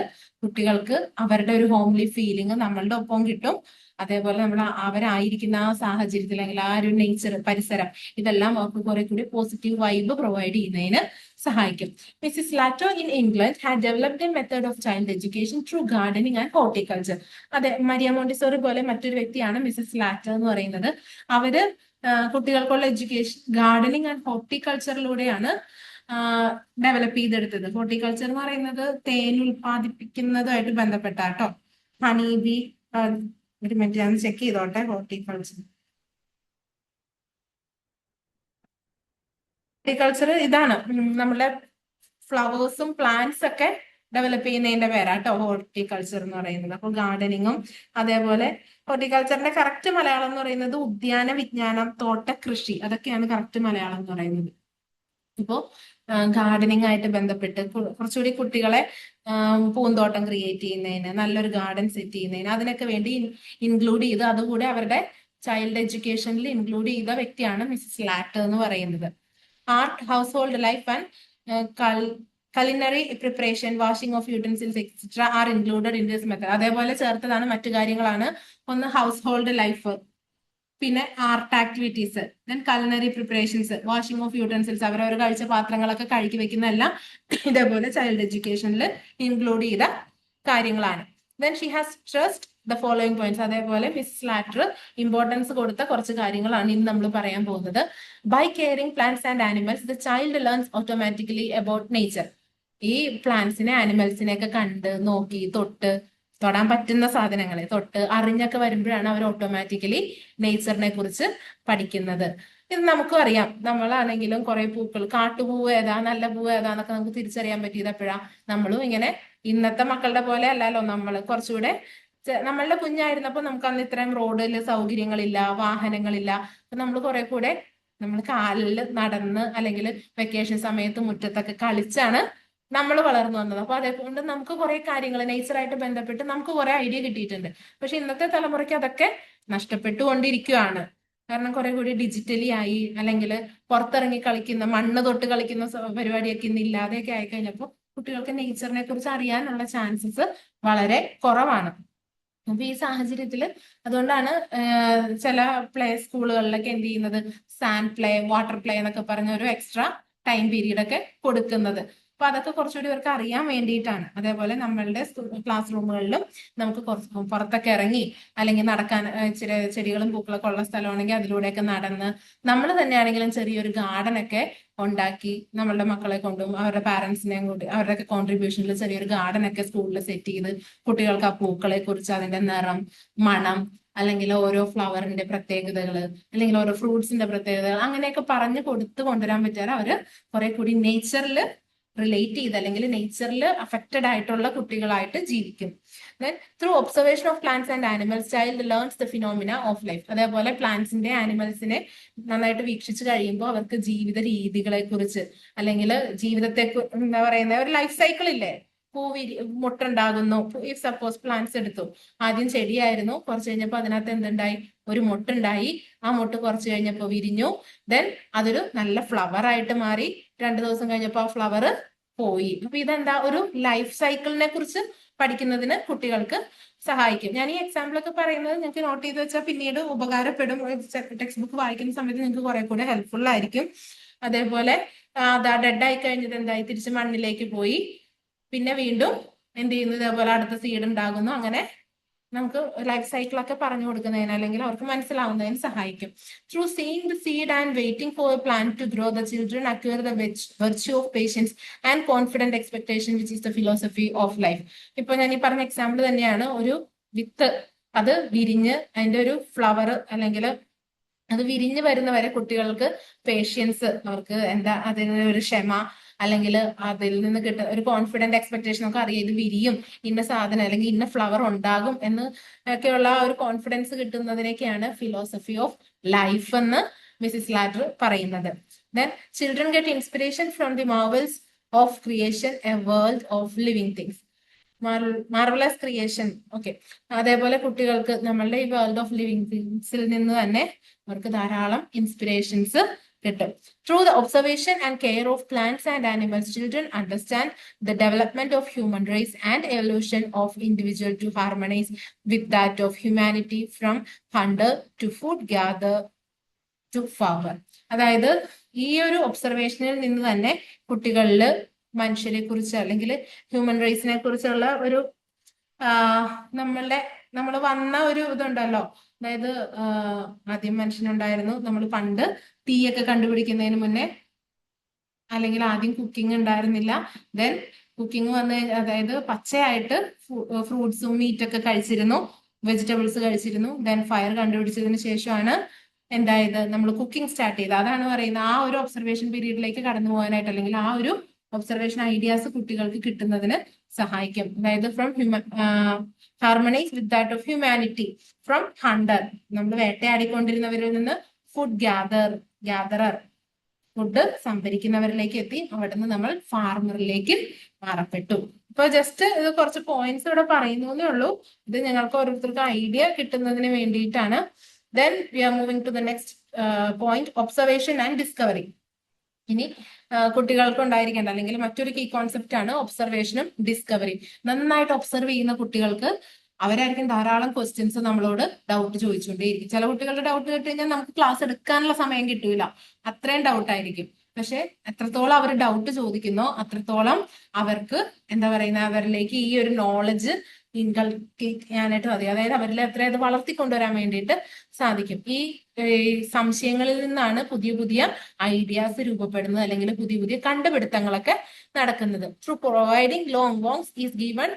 കുട്ടികൾക്ക് അവരുടെ ഒരു ഹോംലി ഫീലിംഗ് നമ്മളുടെ ഒപ്പം കിട്ടും. അതേപോലെ നമ്മൾ അവരായിരിക്കുന്ന ആ സാഹചര്യത്തിൽ അല്ലെങ്കിൽ ആ ഒരു നേച്ചർ, പരിസരം, ഇതെല്ലാം അവർക്ക് കുറെ കൂടി പോസിറ്റീവ് വൈബ് പ്രൊവൈഡ് ചെയ്യുന്നതിന് സഹായിക്കും. Mrs Latter in England had developed a method of child education through gardening and horticulture. അതെ, മരിയ മോണ്ടിസോറി പോലെ മറ്റൊരു വ്യക്തിയാണ് മിസ്സിസ് ലാറ്റോ എന്ന് പറയുന്നത്. അവര് കുട്ടികൾക്കുള്ള എഡ്യൂക്കേഷൻ ഗാർഡനിങ് ആൻഡ് ഹോർട്ടിക്കൾച്ചറിലൂടെയാണ് ഡെവലപ്പ് ചെയ്തെടുത്തത്. ഹോർട്ടിക്കൾച്ചർ എന്ന് പറയുന്നത് തേൻ ഉൽപ്പാദിപ്പിക്കുന്നതുമായിട്ട് ബന്ധപ്പെട്ട കേട്ടോ. ഹണി ബി, ഒരു മിനിറ്റ് ഞാൻ ചെക്ക് ചെയ്തോട്ടെ. ഹോർട്ടിക്കൾച്ചർ ഇതാണ് നമ്മുടെ ഫ്ലവേഴ്സും പ്ലാന്റ്സ് ഒക്കെ ഡെവലപ്പ് ചെയ്യുന്നതിന്റെ പേരാട്ടോ ഹോർട്ടിക്കൾച്ചർ എന്ന് പറയുന്നത്. അപ്പോൾ ഗാർഡനിങ്ങും അതേപോലെ ഹോർട്ടിക്കൾച്ചറിന്റെ കറക്റ്റ് മലയാളം എന്ന് പറയുന്നത് ഉദ്യാന വിജ്ഞാനം, തോട്ടകൃഷി, അതൊക്കെയാണ് കറക്റ്റ് മലയാളം എന്ന് പറയുന്നത്. ഇപ്പോ ഗാർഡനിങ് ആയിട്ട് ബന്ധപ്പെട്ട് കുറച്ചുകൂടി കുട്ടികളെ പൂന്തോട്ടം ക്രിയേറ്റ് ചെയ്യുന്നതിന്, നല്ലൊരു ഗാർഡൻ സെറ്റ് ചെയ്യുന്നതിന്, അതിനൊക്കെ വേണ്ടി ഇൻക്ലൂഡ് ചെയ്ത് അതുകൂടെ അവരുടെ ചൈൽഡ് എഡ്യൂക്കേഷനിൽ ഇൻക്ലൂഡ് ചെയ്ത വ്യക്തിയാണ് മിസ്സിസ് ലാറ്റോ എന്ന് പറയുന്നത്. Art, house hold life and culinary preparation, washing of utensils etc. are included in this method. അതേപോലെ ചേർത്തതാണ് മറ്റു കാര്യങ്ങളാണ്. ഒന്ന് ഹൗസ് ഹോൾഡ് ലൈഫ്, പിന്നെ art activities, then culinary preparations, washing of utensils, അവരവർ കഴിച്ച പാത്രങ്ങളൊക്കെ കഴുകി വെക്കുന്നതെല്ലാം ഇതേപോലെ ചൈൽഡ് എഡ്യൂക്കേഷനിൽ ഇൻക്ലൂഡ് ചെയ്ത കാര്യങ്ങളാണ്. Then she has stressed the following points. അതേപോലെ മിസ് ലാറ്റർ ഇമ്പോർട്ടൻസ് കൊടുത്ത കുറച്ച് കാര്യങ്ങളാണ് ഇന്ന് നമ്മൾ പറയാൻ പോകുന്നത്. By caring plants and animals the child learns automatically about nature. ഈ പ്ലാന്റ്സിനെ ആനിമൽസിനെ ഒക്കെ കണ്ട് നോക്കി തൊടാൻ പറ്റുന്ന സാധനങ്ങളെ തൊട്ട് അറിഞ്ഞൊക്കെ വരുമ്പോഴാണ് അവർ ഓട്ടോമാറ്റിക്കലി നേച്ചറിനെ കുറിച്ച് പഠിക്കുന്നത്. ഇത് നമുക്കും അറിയാം. നമ്മളാണെങ്കിലും കുറെ പൂക്കൾ, കാട്ടുപൂവ് ഏതാ നല്ല പൂവ് ഏതാന്നൊക്കെ നമുക്ക് തിരിച്ചറിയാൻ പറ്റിയത് എപ്പോഴാ? നമ്മളും ഇങ്ങനെ ഇന്നത്തെ മക്കളുടെ പോലെ അല്ലല്ലോ. നമ്മൾ കുറച്ചുകൂടെ നമ്മളുടെ കുഞ്ഞായിരുന്നപ്പോ നമുക്ക് അന്ന് ഇത്രയും റോഡിൽ സൗകര്യങ്ങളില്ല, വാഹനങ്ങളില്ല. അപ്പൊ നമ്മൾ കുറെ കൂടെ നമ്മൾ കാലിൽ നടന്ന് അല്ലെങ്കിൽ വെക്കേഷൻ സമയത്ത് മുറ്റത്തൊക്കെ കളിച്ചാണ് നമ്മൾ വളർന്നു വന്നത്. അപ്പൊ അതേകൊണ്ട് നമുക്ക് കുറെ കാര്യങ്ങൾ നേച്ചറായിട്ട് ബന്ധപ്പെട്ട് നമുക്ക് കുറെ ഐഡിയ കിട്ടിയിട്ടുണ്ട്. പക്ഷെ ഇന്നത്തെ തലമുറയ്ക്ക് അതൊക്കെ നഷ്ടപ്പെട്ടുകൊണ്ടിരിക്കുകയാണ്. കാരണം കുറെ കൂടി ഡിജിറ്റലി ആയി, അല്ലെങ്കിൽ പുറത്തിറങ്ങി കളിക്കുന്ന, മണ്ണ് തൊട്ട് കളിക്കുന്ന പരിപാടിയൊക്കെ ഇന്ന് ഇല്ലാതെയൊക്കെ ആയി കഴിഞ്ഞപ്പോൾ കുട്ടികൾക്ക് നേച്ചറിനെ കുറിച്ച് അറിയാനുള്ള ചാൻസസ് വളരെ കുറവാണ്. അപ്പൊ ഈ സാഹചര്യത്തിൽ അതുകൊണ്ടാണ് ചില പ്ലേ സ്കൂളുകളിലൊക്കെ എന്ത് ചെയ്യുന്നത്, സാൻഡ് പ്ലേ, വാട്ടർ പ്ലേ എന്നൊക്കെ പറഞ്ഞ ഒരു എക്സ്ട്രാ ടൈം പീരീഡ് ഒക്കെ കൊടുക്കുന്നത്. അപ്പൊ അതൊക്കെ കുറച്ചുകൂടി ഇവർക്ക് അറിയാൻ വേണ്ടിയിട്ടാണ്. അതേപോലെ നമ്മളുടെ ക്ലാസ് റൂമുകളിലും നമുക്ക് കുറച്ച് പുറത്തൊക്കെ ഇറങ്ങി, അല്ലെങ്കിൽ നടക്കാൻ ഇച്ചിരി ചെടികളും പൂക്കളൊക്കെ ഉള്ള സ്ഥലമാണെങ്കിൽ അതിലൂടെയൊക്കെ നടന്ന്, നമ്മൾ തന്നെയാണെങ്കിലും ചെറിയൊരു ഗാർഡൻ ഒക്കെ ഉണ്ടാക്കി നമ്മളുടെ മക്കളെ കൊണ്ടും അവരുടെ പാരന്റ്സിനെയും കൂടി അവരുടെ കോൺട്രിബ്യൂഷനിൽ ചെറിയൊരു ഗാർഡൻ ഒക്കെ സ്കൂളിൽ സെറ്റ് ചെയ്ത് കുട്ടികൾക്ക് ആ പൂക്കളെ കുറിച്ച്, അതിന്റെ നിറം, മണം, അല്ലെങ്കിൽ ഓരോ ഫ്ലവറിന്റെ പ്രത്യേകതകള്, അല്ലെങ്കിൽ ഓരോ ഫ്രൂട്ട്സിന്റെ പ്രത്യേകതകൾ, അങ്ങനെയൊക്കെ പറഞ്ഞു കൊടുത്തു കൊണ്ടുവരാൻ പറ്റിയാൽ അവര് കുറെ കൂടി നേച്ചറിൽ റിലേറ്റ് ചെയ്ത് അല്ലെങ്കിൽ നേച്ചറിൽ അഫക്റ്റഡ് ആയിട്ടുള്ള കുട്ടികളായിട്ട് ജീവിക്കും. Then through observation of plants and animals child learns the phenomena of life. അതേപോലെ പ്ലാന്റ്സിന്റെ ആനിമൽസിനെ നന്നായിട്ട് വീക്ഷിച്ച് കഴിയുമ്പോൾ അവർക്ക് ജീവിത രീതികളെ കുറിച്ച് അല്ലെങ്കിൽ ജീവിതത്തെ എന്താ പറയുന്ന ഒരു ലൈഫ് സൈക്കിൾ ഇല്ലേ, മുട്ടുണ്ടാകുന്നു. ഇഫ് സപ്പോസ് പ്ലാന്റ്സ് എടുത്തു, ആദ്യം ചെടിയായിരുന്നു, കുറച്ച് കഴിഞ്ഞപ്പോൾ അതിനകത്ത് എന്തുണ്ടായി, ഒരു മുട്ടുണ്ടായി. ആ മുട്ട് കുറച്ച് കഴിഞ്ഞപ്പോൾ വിരിഞ്ഞു. ദെൻ അതൊരു നല്ല ഫ്ലവർ ആയിട്ട് മാറി. 2 ദിവസം കഴിഞ്ഞപ്പോൾ ആ ഫ്ലവർ പോയി. അപ്പൊ ഇതെന്താ, ഒരു ലൈഫ് സൈക്കിളിനെ കുറിച്ച് പഠിക്കുന്നതിന് കുട്ടികൾക്ക് സഹായിക്കും. ഞാൻ ഈ എക്സാമ്പിൾ ഒക്കെ പറയുന്നത് നിങ്ങൾക്ക് നോട്ട് ചെയ്ത് വെച്ചാൽ പിന്നീട് ഉപകാരപ്പെടും. ടെക്സ്റ്റ് ബുക്ക് വായിക്കുന്ന സമയത്ത് നിങ്ങൾക്ക് കുറെ കൂടെ ഹെൽപ്ഫുൾ ആയിരിക്കും. അതേപോലെ അതാ ഡെഡ് ആയി കഴിഞ്ഞത് എന്തായി, തിരിച്ച് മണ്ണിലേക്ക് പോയി. പിന്നെ വീണ്ടും എന്ത് ചെയ്യുന്നു, ഇതേപോലെ അടുത്ത സീഡ് ഉണ്ടാകുന്നു. അങ്ങനെ നമുക്ക് ലൈഫ് സൈക്കിളൊക്കെ പറഞ്ഞു കൊടുക്കുന്നതിന് അല്ലെങ്കിൽ അവർക്ക് മനസ്സിലാവുന്നതിന് സഹായിക്കും. Through seeing the seed and waiting for a plant to grow, the children acquire the virtue of patience and confident expectation which is the philosophy of life. ഇപ്പൊ ഞാൻ ഈ പറഞ്ഞ എക്സാമ്പിൾ തന്നെയാണ്. ഒരു വിത്ത് അത് വിരിഞ്ഞ് അതിന്റെ ഒരു ഫ്ലവർ അല്ലെങ്കിൽ അത് വിരിഞ്ഞു വരുന്നവരെ കുട്ടികൾക്ക് പേഷ്യൻസ്, അവർക്ക് എന്താ അതിന് ഒരു ക്ഷമ അല്ലെങ്കിൽ അതിൽ നിന്ന് കിട്ടുന്ന ഒരു കോൺഫിഡന്റ് എക്സ്പെക്ടേഷൻ. നമുക്ക് അറിയാം ഇത് വിരിയും, ഇന്ന സാധനം അല്ലെങ്കിൽ ഇന്ന ഫ്ലവർ ഉണ്ടാകും എന്ന് ഒക്കെയുള്ള ഒരു കോൺഫിഡൻസ് കിട്ടുന്നതിനൊക്കെയാണ് ഫിലോസഫി ഓഫ് ലൈഫ് എന്ന് മിസിസ് ലാറ്റർ പറയുന്നത്. Then children get inspiration from the Marvels of creation, A world of living things. Marvellous creation. Okay, അതേപോലെ കുട്ടികൾക്ക് നമ്മളുടെ ഈ വേൾഡ് ഓഫ് ലിവിങ് തിങ്സിൽ നിന്ന് തന്നെ അവർക്ക് ധാരാളം ഇൻസ്പിറേഷൻസ് കിട്ടും. Through the observation and care of plants and animals children understand the development of human race and evolution of individual to harmonise with that of humanity from hunter to food gather to farmer. അതായത് ഈ ഒരു ഒബ്സർവേഷനിൽ നിന്ന് തന്നെ കുട്ടികളിൽ മനുഷ്യരെ കുറിച്ച് അല്ലെങ്കിൽ ഹ്യൂമൻ റേസിനെ കുറിച്ചുള്ള ഒരു നമ്മൾ വന്ന ഒരു ഇതുണ്ടല്ലോ. അതായത് ആദ്യം മനുഷ്യനുണ്ടായിരുന്നു. നമ്മൾ പണ്ട് തീയൊക്കെ കണ്ടുപിടിക്കുന്നതിന് മുന്നേ, അല്ലെങ്കിൽ ആദ്യം കുക്കിംഗ് ഉണ്ടായിരുന്നില്ല. ദെൻ കുക്കിംഗ് വന്ന്, അതായത് പച്ചയായിട്ട് ഫ്രൂട്ട്സും മീറ്റൊക്കെ കഴിച്ചിരുന്നു, വെജിറ്റബിൾസ് കഴിച്ചിരുന്നു. ദെൻ ഫയർ കണ്ടുപിടിച്ചതിന് ശേഷമാണ് എന്തായത്, നമ്മൾ കുക്കിംഗ് സ്റ്റാർട്ട് ചെയ്തത്. അതാണ് പറയുന്നത് ആ ഒരു ഒബ്സർവേഷൻ പീരീഡിലേക്ക് കടന്നു പോകാനായിട്ട് അല്ലെങ്കിൽ ആ ഒരു ഒബ്സർവേഷൻ ഐഡിയാസ് കുട്ടികൾക്ക് കിട്ടുന്നതിന് സഹായിക്കും. അതായത് from harmonise with that of humanity from Hunter, നമ്മൾ വേട്ടയാടിക്കൊണ്ടിരുന്നവരിൽ നിന്ന് ഫുഡ് ഗ്യാദറർ, ഫുഡ് സംഭരിക്കുന്നവരിലേക്ക് എത്തി. അവിടെ നിന്ന് നമ്മൾ ഫാർമറിലേക്ക് മാറപ്പെട്ടു. ഇപ്പൊ ജസ്റ്റ് ഇത് കുറച്ച് പോയിന്റ്സ് ഇവിടെ പറയുന്നേ ഉള്ളൂ. ഇത് ഞങ്ങൾക്ക് ഓരോരുത്തർക്ക് ഐഡിയ കിട്ടുന്നതിന് വേണ്ടിയിട്ടാണ്. Then we are moving to the next point, observation and discovery. ഇനി കുട്ടികൾക്ക് ഉണ്ടായിരിക്കേണ്ട അല്ലെങ്കിൽ മറ്റൊരു കീ കോൺസെപ്റ്റ് ആണ് ഒബ്സർവേഷനും ഡിസ്കവറിയും. നന്നായിട്ട് ഒബ്സർവ് ചെയ്യുന്ന കുട്ടികൾക്ക് അവരായിരിക്കും ധാരാളം ക്വസ്റ്റ്യൻസ് നമ്മളോട് ഡൗട്ട് ചോദിച്ചുകൊണ്ടേയിരിക്കും. ചില കുട്ടികളുടെ ഡൗട്ട് കേട്ട് കഴിഞ്ഞാൽ നമുക്ക് ക്ലാസ് എടുക്കാനുള്ള സമയം കിട്ടൂല, അത്രയും ഡൗട്ട് ആയിരിക്കും. പക്ഷെ എത്രത്തോളം അവർ ഡൗട്ട് ചോദിക്കുന്നോ അത്രത്തോളം അവർക്ക് എന്താ പറയുന്ന അവരിലേക്ക് ഈ ഒരു നോളജ് ഇൻകൾക്കേറ്റ് ചെയ്യാനായിട്ട് മതി. അതായത് അവരിൽ എത്ര ഇത് വളർത്തിക്കൊണ്ടുവരാൻ വേണ്ടിയിട്ട് സാധിക്കും. ഈ സംശയങ്ങളിൽ നിന്നാണ് പുതിയ പുതിയ ഐഡിയാസ് രൂപപ്പെടുന്നത് അല്ലെങ്കിൽ പുതിയ പുതിയ കണ്ടുപിടുത്തങ്ങളൊക്കെ നടക്കുന്നത്. Through providing long walks is given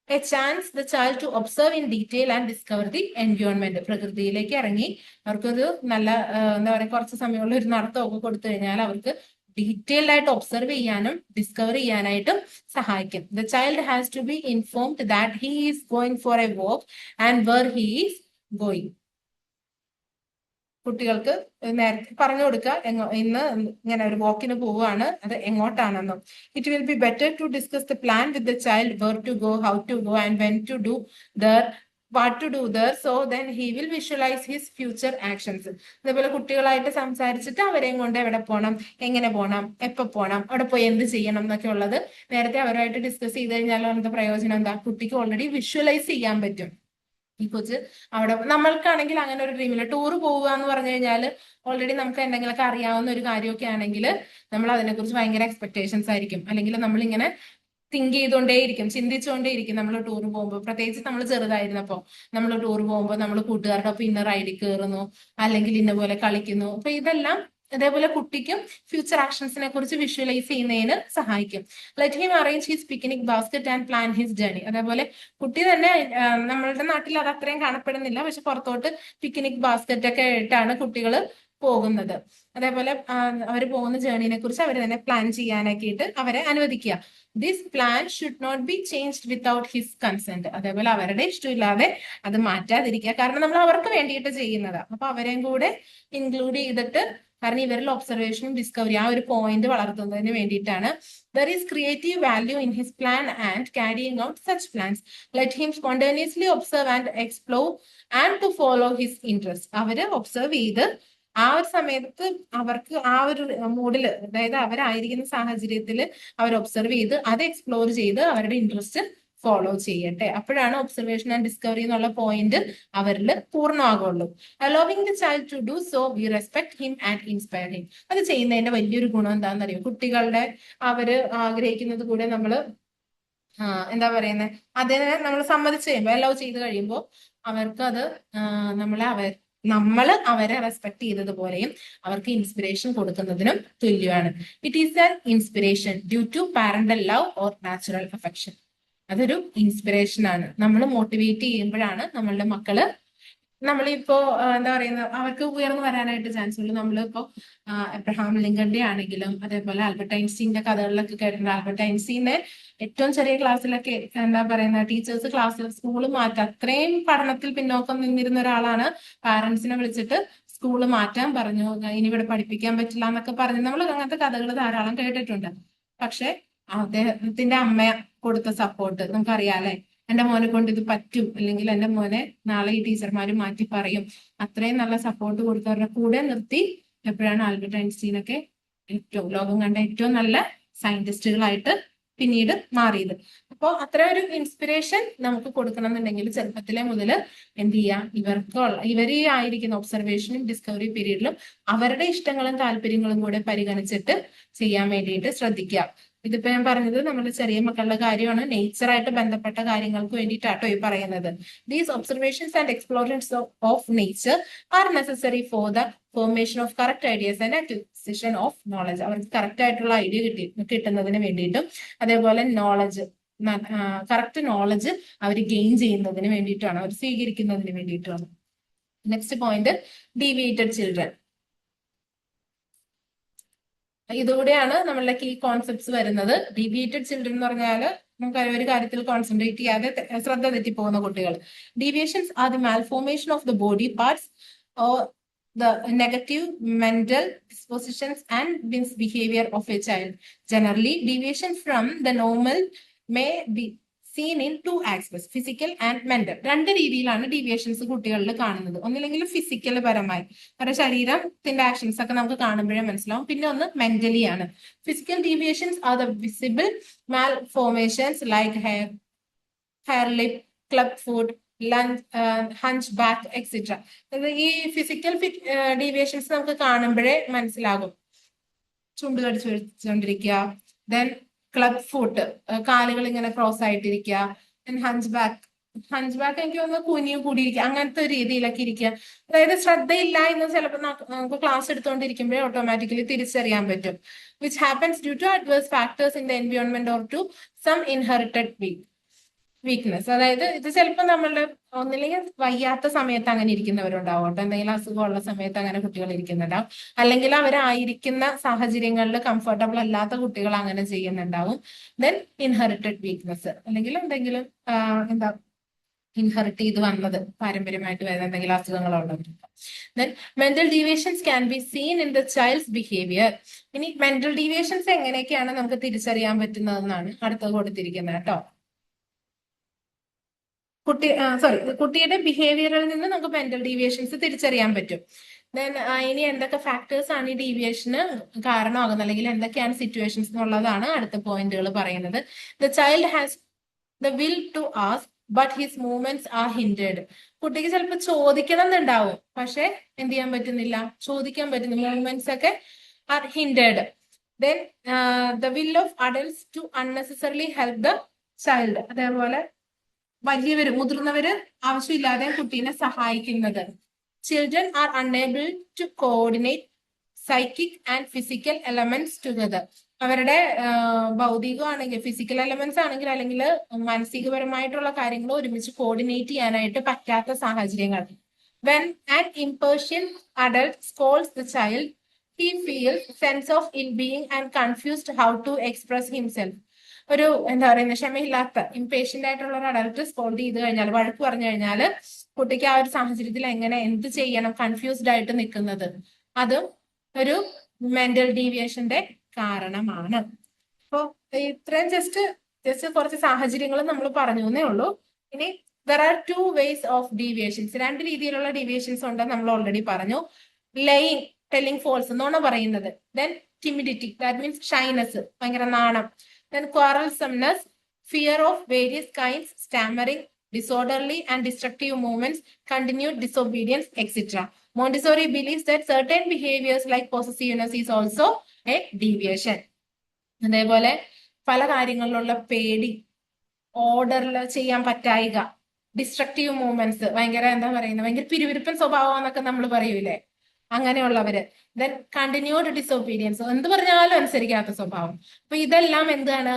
a chance the child to observe in detail and discover the environment. പ്രകൃതിയിലേക്ക് ഇറങ്ങി അവർക്കൊരു നല്ല എന്താ പറയുക കുറച്ച് സമയമുള്ള ഒരു നടത്തമൊക്കെ കൊടുത്തു കഴിഞ്ഞാൽ അവർക്ക് ഡീറ്റെയിൽഡ് ആയിട്ട് ഒബ്സർവ് ചെയ്യാനും ഡിസ്കവർ ചെയ്യാനായിട്ടും സഹായിക്കും. The child has to be informed that he is going for a walk and where he is going. കുട്ടികൾക്ക് നേരത്തെ പറഞ്ഞു കൊടുക്കുക, ഇന്ന് ഇങ്ങനെ ഒരു വാക്കിന് പോവുകയാണ്, അത് എങ്ങോട്ടാണെന്നും. It will be better to discuss the plan with the child, where to go, how to go and when to do there, what to do there, so then he will visualise his future actions. അതേപോലെ കുട്ടികളായിട്ട് സംസാരിച്ചിട്ട് അവരെയും കൊണ്ട് എവിടെ പോകണം, എങ്ങനെ പോകണം, എപ്പോൾ പോകണം, അവിടെ പോയി എന്ത് ചെയ്യണം എന്നൊക്കെ ഉള്ളത് നേരത്തെ അവരുമായിട്ട് ഡിസ്കസ് ചെയ്ത് കഴിഞ്ഞാൽ എന്താ പ്രയോജനം, എന്താ കുട്ടിക്ക് ഓൾറെഡി വിഷ്വലൈസ് ചെയ്യാൻ പറ്റും. ഈ കൊച്ച് അവിടെ, നമ്മൾക്കാണെങ്കിൽ അങ്ങനെ ഒരു ഡ്രീമില്ല. ടൂർ പോവുക എന്ന് പറഞ്ഞു കഴിഞ്ഞാൽ ഓൾറെഡി നമുക്ക് എന്തെങ്കിലുമൊക്കെ അറിയാവുന്ന ഒരു കാര്യമൊക്കെ ആണെങ്കിൽ നമ്മൾ അതിനെക്കുറിച്ച് ഭയങ്കര എക്സ്പെക്ടേഷൻസ് ആയിരിക്കും. അല്ലെങ്കിൽ നമ്മളിങ്ങനെ തിങ്ക് ചെയ്തുകൊണ്ടേയിരിക്കും, ചിന്തിച്ചുകൊണ്ടേയിരിക്കും. നമ്മൾ ടൂർ പോകുമ്പോൾ, പ്രത്യേകിച്ച് നമ്മൾ ചെറുതായിരുന്നപ്പോൾ നമ്മൾ ടൂർ പോകുമ്പോൾ നമ്മൾ കൂട്ടുകാരുടെ ഒപ്പം ഇന്ന റൈഡിൽ കയറുന്നു അല്ലെങ്കിൽ ഇന്ന പോലെ കളിക്കുന്നു. അപ്പൊ ഇതെല്ലാം അതേപോലെ കുട്ടിക്കും ഫ്യൂച്ചർ ആക്ഷൻസിനെ കുറിച്ച് വിഷ്വലൈസ് ചെയ്യുന്നതിന് സഹായിക്കും. Let him arrange his picnic basket and plan his journey. അതേപോലെ കുട്ടി തന്നെ, നമ്മളുടെ നാട്ടിൽ അത് അത്രയും കാണപ്പെടുന്നില്ല, പക്ഷെ പുറത്തോട്ട് പിക്നിക് ബാസ്കറ്റ് ഒക്കെ ആയിട്ടാണ് കുട്ടികൾ പോകുന്നത്. അതേപോലെ അവർ പോകുന്ന ജേർണിനെ കുറിച്ച് അവർ തന്നെ പ്ലാൻ ചെയ്യാനാക്കിയിട്ട് അവരെ അനുവദിക്കുക. This plan should not be changed without his consent. അതേപോലെ അവരുടെ ഇഷ്ടമില്ലാതെ അത് മാറ്റാതിരിക്കുക. കാരണം നമ്മൾ അവർക്ക് വേണ്ടിയിട്ട് ചെയ്യുന്നതാണ്. അപ്പൊ അവരെയും കൂടെ ഇൻക്ലൂഡ് ചെയ്തിട്ട്, കാരണം ഇവരിൽ ഒബ്സർവേഷനും ഡിസ്കവറി ആ ഒരു പോയിന്റ് വളർത്തുന്നതിന് വേണ്ടിയിട്ടാണ്. There is creative value in his plan and carrying out such plans. Let him spontaneously observe and explore and to follow his interest. അവര് ഒബ്സർവ് ചെയ്ത് ആ ഒരു സമയത്ത് അവർക്ക് ആ ഒരു മൂഡിൽ, അതായത് അവരായിരിക്കുന്ന സാഹചര്യത്തിൽ അവർ ഒബ്സർവ് ചെയ്ത് അത് എക്സ്പ്ലോർ ചെയ്ത് അവരുടെ ഇൻട്രസ്റ്റ് ഫോളോ ചെയ്യട്ടെ. അപ്പോഴാണ് ഒബ്സർവേഷൻ ആൻഡ് ഡിസ്കവറി എന്നുള്ള പോയിന്റ് അവരിൽ പൂർണ്ണമാകുള്ളൂ. Allowing the child to do so we respect him and inspire him. അത് ചെയ്യുന്നതിന്റെ വലിയൊരു ഗുണം എന്താണെന്ന് അറിയോ? കുട്ടികളുടെ അവര് ആഗ്രഹിക്കുന്നത് കൂടെ നമ്മൾ എന്താ പറയുന്നത്, അതിനെ നമ്മൾ സമ്മതിച്ച് കഴിയുമ്പോൾ, അലോ ചെയ്ത് കഴിയുമ്പോൾ അവർക്ക് അത് നമ്മൾ അവരെ റെസ്പെക്ട് ചെയ്തതുപോലെയും അവർക്ക് ഇൻസ്പിറേഷൻ കൊടുക്കുന്നതിനും തുല്യമാണ്. It is an inspiration due to parental love or natural affection. അതൊരു ഇൻസ്പിറേഷൻ ആണ്. നമ്മൾ മോട്ടിവേറ്റ് ചെയ്യുമ്പോഴാണ് നമ്മളുടെ മക്കള്, നമ്മളിപ്പോ എന്താ പറയുന്നത്, അവർക്ക് ഉയർന്നു വരാനായിട്ട് ചാൻസ് ഉള്ളൂ. നമ്മളിപ്പോ എബ്രഹാം ലിങ്കന്റെ ആണെങ്കിലും അതേപോലെ ആൽബർട്ട് ഐൻസ്റ്റീന്റെ കഥകളിലൊക്കെ കേട്ടിട്ടുണ്ട്. ആൽബർട്ട് ഐൻസ്റ്റീനെ ഏറ്റവും ചെറിയ ക്ലാസ്സിലൊക്കെ എന്താ പറയുന്ന ടീച്ചേഴ്സ് ക്ലാസ്സിൽ സ്കൂള് മാറ്റാം, അത്രയും പഠനത്തിൽ പിന്നോക്കം നിന്നിരുന്ന ഒരാളാണ്. പാരന്റ്സിനെ വിളിച്ചിട്ട് സ്കൂള് മാറ്റാൻ പറഞ്ഞു, ഇനി ഇവിടെ പഠിപ്പിക്കാൻ പറ്റില്ല എന്നൊക്കെ പറഞ്ഞ് നമ്മൾ അങ്ങനത്തെ കഥകൾ ധാരാളം കേട്ടിട്ടുണ്ട്. പക്ഷെ അദ്ദേഹത്തിന്റെ അമ്മ കൊടുത്ത സപ്പോർട്ട് നമുക്കറിയാല്ലേ. എന്റെ മോനെ കൊണ്ട് ഇത് പറ്റും, അല്ലെങ്കിൽ എന്റെ മോനെ നാളെ ഈ ടീച്ചർമാര് മാറ്റി പറയും, അത്രയും നല്ല സപ്പോർട്ട് കൊടുത്തവരുടെ കൂടെ നിർത്തി എപ്പോഴാണ് ആൽബർട്ട് ഐൻസ്റ്റീനൊക്കെ ലോകം കണ്ട ഏറ്റവും നല്ല സയന്റിസ്റ്റുകളായിട്ട് പിന്നീട് മാറിയത്. അപ്പോൾ അത്ര ഒരു ഇൻസ്പിറേഷൻ നമുക്ക് കൊടുക്കണം എന്നുണ്ടെങ്കിൽ ചെറുപ്പത്തിലെ മുതൽ എന്ത് ചെയ്യാം, ഇവര് ആയിരിക്കുന്ന ഒബ്സർവേഷനും ഡിസ്കവറി പീരീഡിലും അവരുടെ ഇഷ്ടങ്ങളും താല്പര്യങ്ങളും കൂടെ പരിഗണിച്ചിട്ട് ചെയ്യാൻ വേണ്ടിയിട്ട് ശ്രദ്ധിക്കുക. ഇതിപ്പോ ഞാൻ പറഞ്ഞത് നമ്മുടെ ചെറിയ മക്കളുടെ കാര്യമാണ്, നേച്ചറായിട്ട് ബന്ധപ്പെട്ട കാര്യങ്ങൾക്ക് വേണ്ടിയിട്ടാട്ടോ ഈ പറയുന്നത്. These observations and explorations of nature R necessary for the formation of correct ideas and acquisition of knowledge. അവർക്ക് കറക്റ്റ് ആയിട്ടുള്ള ഐഡിയ കിട്ടുന്നതിന് വേണ്ടിയിട്ടും അതേപോലെ കറക്റ്റ് നോളജ് അവർ ഗെയിൻ ചെയ്യുന്നതിന് വേണ്ടിയിട്ടാണ്, അവർ സ്വീകരിക്കുന്നതിന് വേണ്ടിയിട്ടാണ്. Next point, deviated children. ഇതുകൂടെയാണ് നമ്മളുടെ കീ കോൺസെപ്റ്റ്സ് വരുന്നത്. ഡീവിയേറ്റഡ് ചിൽഡ്രൻ എന്ന് പറഞ്ഞാൽ നമുക്ക് ഒരു കാര്യത്തിൽ കോൺസെൻട്രേറ്റ് ചെയ്യാതെ ശ്രദ്ധ തെറ്റിപ്പോകുന്ന കുട്ടികൾ. Deviations are the malformation of the body parts or the negative mental dispositions and misbehavior of a child. Generally, deviation from the normal may be seen in two aspects, physical and mental. രണ്ട് രീതിയിലാണ് ഡീവിയേഷൻസ് കുട്ടികളിൽ കാണുന്നത്. ഒന്നില്ലെങ്കിൽ ഫിസിക്കൽ പരമായി, അവരുടെ ശരീരത്തിന്റെ ആക്ഷൻസ് ഒക്കെ നമുക്ക് കാണുമ്പോഴേ മനസ്സിലാവും. പിന്നെ ഒന്ന് മെന്റലി ആണ്. Physical deviations are the visible malformations like hair lip, club food, hunch back etcetera. ഈ ഫിസിക്കൽ ഡീവിയേഷൻസ് നമുക്ക് കാണുമ്പോഴേ മനസ്സിലാകും. ചുണ്ട് കടിച്ചു വെച്ചുകൊണ്ടിരിക്കുക, ദെൻ ക്ലബ് ഫുട്ട്, കാലുകൾ ഇങ്ങനെ ക്രോസ് ആയിട്ടിരിക്കുക, ദെൻ ഹഞ്ച് ബാക്ക് എനിക്ക് തോന്നുന്നു കുനിയും കൂടിയിരിക്കുക, അങ്ങനത്തെ ഒരു രീതിയിലൊക്കെ ഇരിക്കുക. അതായത് ശ്രദ്ധയില്ല എന്ന് ചിലപ്പോൾ നമുക്ക് ക്ലാസ് എടുത്തുകൊണ്ടിരിക്കുമ്പോഴേ ഓട്ടോമാറ്റിക്കലി തിരിച്ചറിയാൻ പറ്റും. Which happens due to adverse factors in the environment or to some inherited weakness. അതായത് ഇത് ചിലപ്പോൾ നമ്മളുടെ ഒന്നില്ലെങ്കിൽ വയ്യാത്ത സമയത്ത് അങ്ങനെ ഇരിക്കുന്നവരുണ്ടാവും കേട്ടോ, എന്തെങ്കിലും അസുഖമുള്ള സമയത്ത് അങ്ങനെ കുട്ടികൾ ഇരിക്കുന്നുണ്ടാവും, അല്ലെങ്കിൽ അവരായിരിക്കുന്ന സാഹചര്യങ്ങളിൽ കംഫർട്ടബിൾ അല്ലാത്ത കുട്ടികൾ അങ്ങനെ ചെയ്യുന്നുണ്ടാവും. ദെൻ ഇൻഹെറിറ്റഡ് വീക്ക്നെസ്, അല്ലെങ്കിൽ എന്തെങ്കിലും ഇൻഹെറിറ്റ് ചെയ്ത് വന്നത് പാരമ്പര്യമായിട്ട് വരുന്ന എന്തെങ്കിലും അസുഖങ്ങളുള്ളവർക്ക്. Then mental deviations can be seen in the child's behaviour. ഇനി മെന്റൽ ഡീവിയേഷൻസ് എങ്ങനെയൊക്കെയാണ് നമുക്ക് തിരിച്ചറിയാൻ പറ്റുന്നതെന്നാണ് അടുത്തത് കൊടുത്തിരിക്കുന്നത് കേട്ടോ. കുട്ടിയുടെ ബിഹേവിയറിൽ നിന്ന് നമുക്ക് മെന്റൽ ഡീവിയേഷൻസ് തിരിച്ചറിയാൻ പറ്റും. ദെൻ ഇനി എന്തൊക്കെ ഫാക്ടേഴ്സ് ആണ് ഈ ഡീവിയേഷന് കാരണമാകുന്നത്, അല്ലെങ്കിൽ എന്തൊക്കെയാണ് സിറ്റുവേഷൻസ് എന്നുള്ളതാണ് അടുത്ത പോയിന്റുകൾ പറയുന്നത്. The child has the will to ask but his movements are hindered. കുട്ടിക്ക് ചിലപ്പോൾ ചോദിക്കണം എന്നുണ്ടാവും, പക്ഷെ എന്ത് ചെയ്യാൻ പറ്റുന്നില്ല, ചോദിക്കാൻ പറ്റുന്ന മൂവ്മെന്റ്സ് ഒക്കെ are hindered. Then the will of adults to unnecessarily help the child. അതേപോലെ മുതിർന്നവര് ആവശ്യമില്ലാതെ കുട്ടീനെ സഹായിക്കുന്നത്. Children are unable to coordinate psychic and physical elements together. അവരുടെ ഭൗതികമാണെങ്കിൽ ഫിസിക്കൽ എലമെന്റ്സ് ആണെങ്കിൽ അല്ലെങ്കിൽ മാനസികപരമായിട്ടുള്ള കാര്യങ്ങൾ ഒരുമിച്ച് കോർഡിനേറ്റ് ചെയ്യാനായിട്ട് പറ്റാത്ത സാഹചര്യങ്ങൾ. When an impartial adult scolds the child, he feels sense of ill-being and confused how to express himself. ഒരു എന്താ പറയുന്നത്, ക്ഷമയില്ലാത്ത ഇംപേഷ്യന്റ് ആയിട്ടുള്ള ഒരു അഡൽട്ട് സ്കോൾഡ് ചെയ്ത് കഴിഞ്ഞാൽ, വഴക്ക് പറഞ്ഞു കഴിഞ്ഞാൽ കുട്ടിക്ക് ആ ഒരു സാഹചര്യത്തിൽ എങ്ങനെ എന്ത് ചെയ്യണം കൺഫ്യൂസ്ഡ് ആയിട്ട് നിൽക്കുന്നത്, അതും ഒരു മെന്റൽ ഡീവിയേഷന്റെ കാരണമാണ്. അപ്പൊ ഇത്രയും ജസ്റ്റ് കുറച്ച് സാഹചര്യങ്ങൾ നമ്മൾ പറഞ്ഞു എന്നേ ഉള്ളൂ. ഇനി there are two ways of deviations. രണ്ട് രീതിയിലുള്ള ഡീവിയേഷൻസ് ഉണ്ട്, നമ്മൾ ഓൾറെഡി പറഞ്ഞു. ലൈങ്, ടെല്ലിംഗ് ഫോൾസ്, നുണ പറയുന്നത്. Then timidity, that means shyness, ഭയങ്കര നാണം. Then quarrelsomeness, fear of various kinds, stammering, disorderly and destructive movements, continued disobedience, etc. Montessori believes that certain behaviors like possessiveness is also a deviation. അതേപോലെ പല കാര്യങ്ങളിലുള്ള പേടി, ഓർഡറിൽ ചെയ്യാൻ പറ്റായിക, ഡിസ്ട്രക്റ്റീവ് മൂവ്മെന്റ്സ്, ഭയങ്കര എന്താ പറയുന്നത്, ഭയങ്കര പിരിവിരിപ്പൻ സ്വഭാവം എന്നൊക്കെ നമ്മൾ പറയൂലേ, അങ്ങനെയുള്ളവര്. ദെൻ കണ്ടിന്യൂഡ് ഡിസൊബീഡിയൻസ്, എന്ത് പറഞ്ഞാലും അനുസരിക്കാത്ത സ്വഭാവം. അപ്പൊ ഇതെല്ലാം എന്താണ്,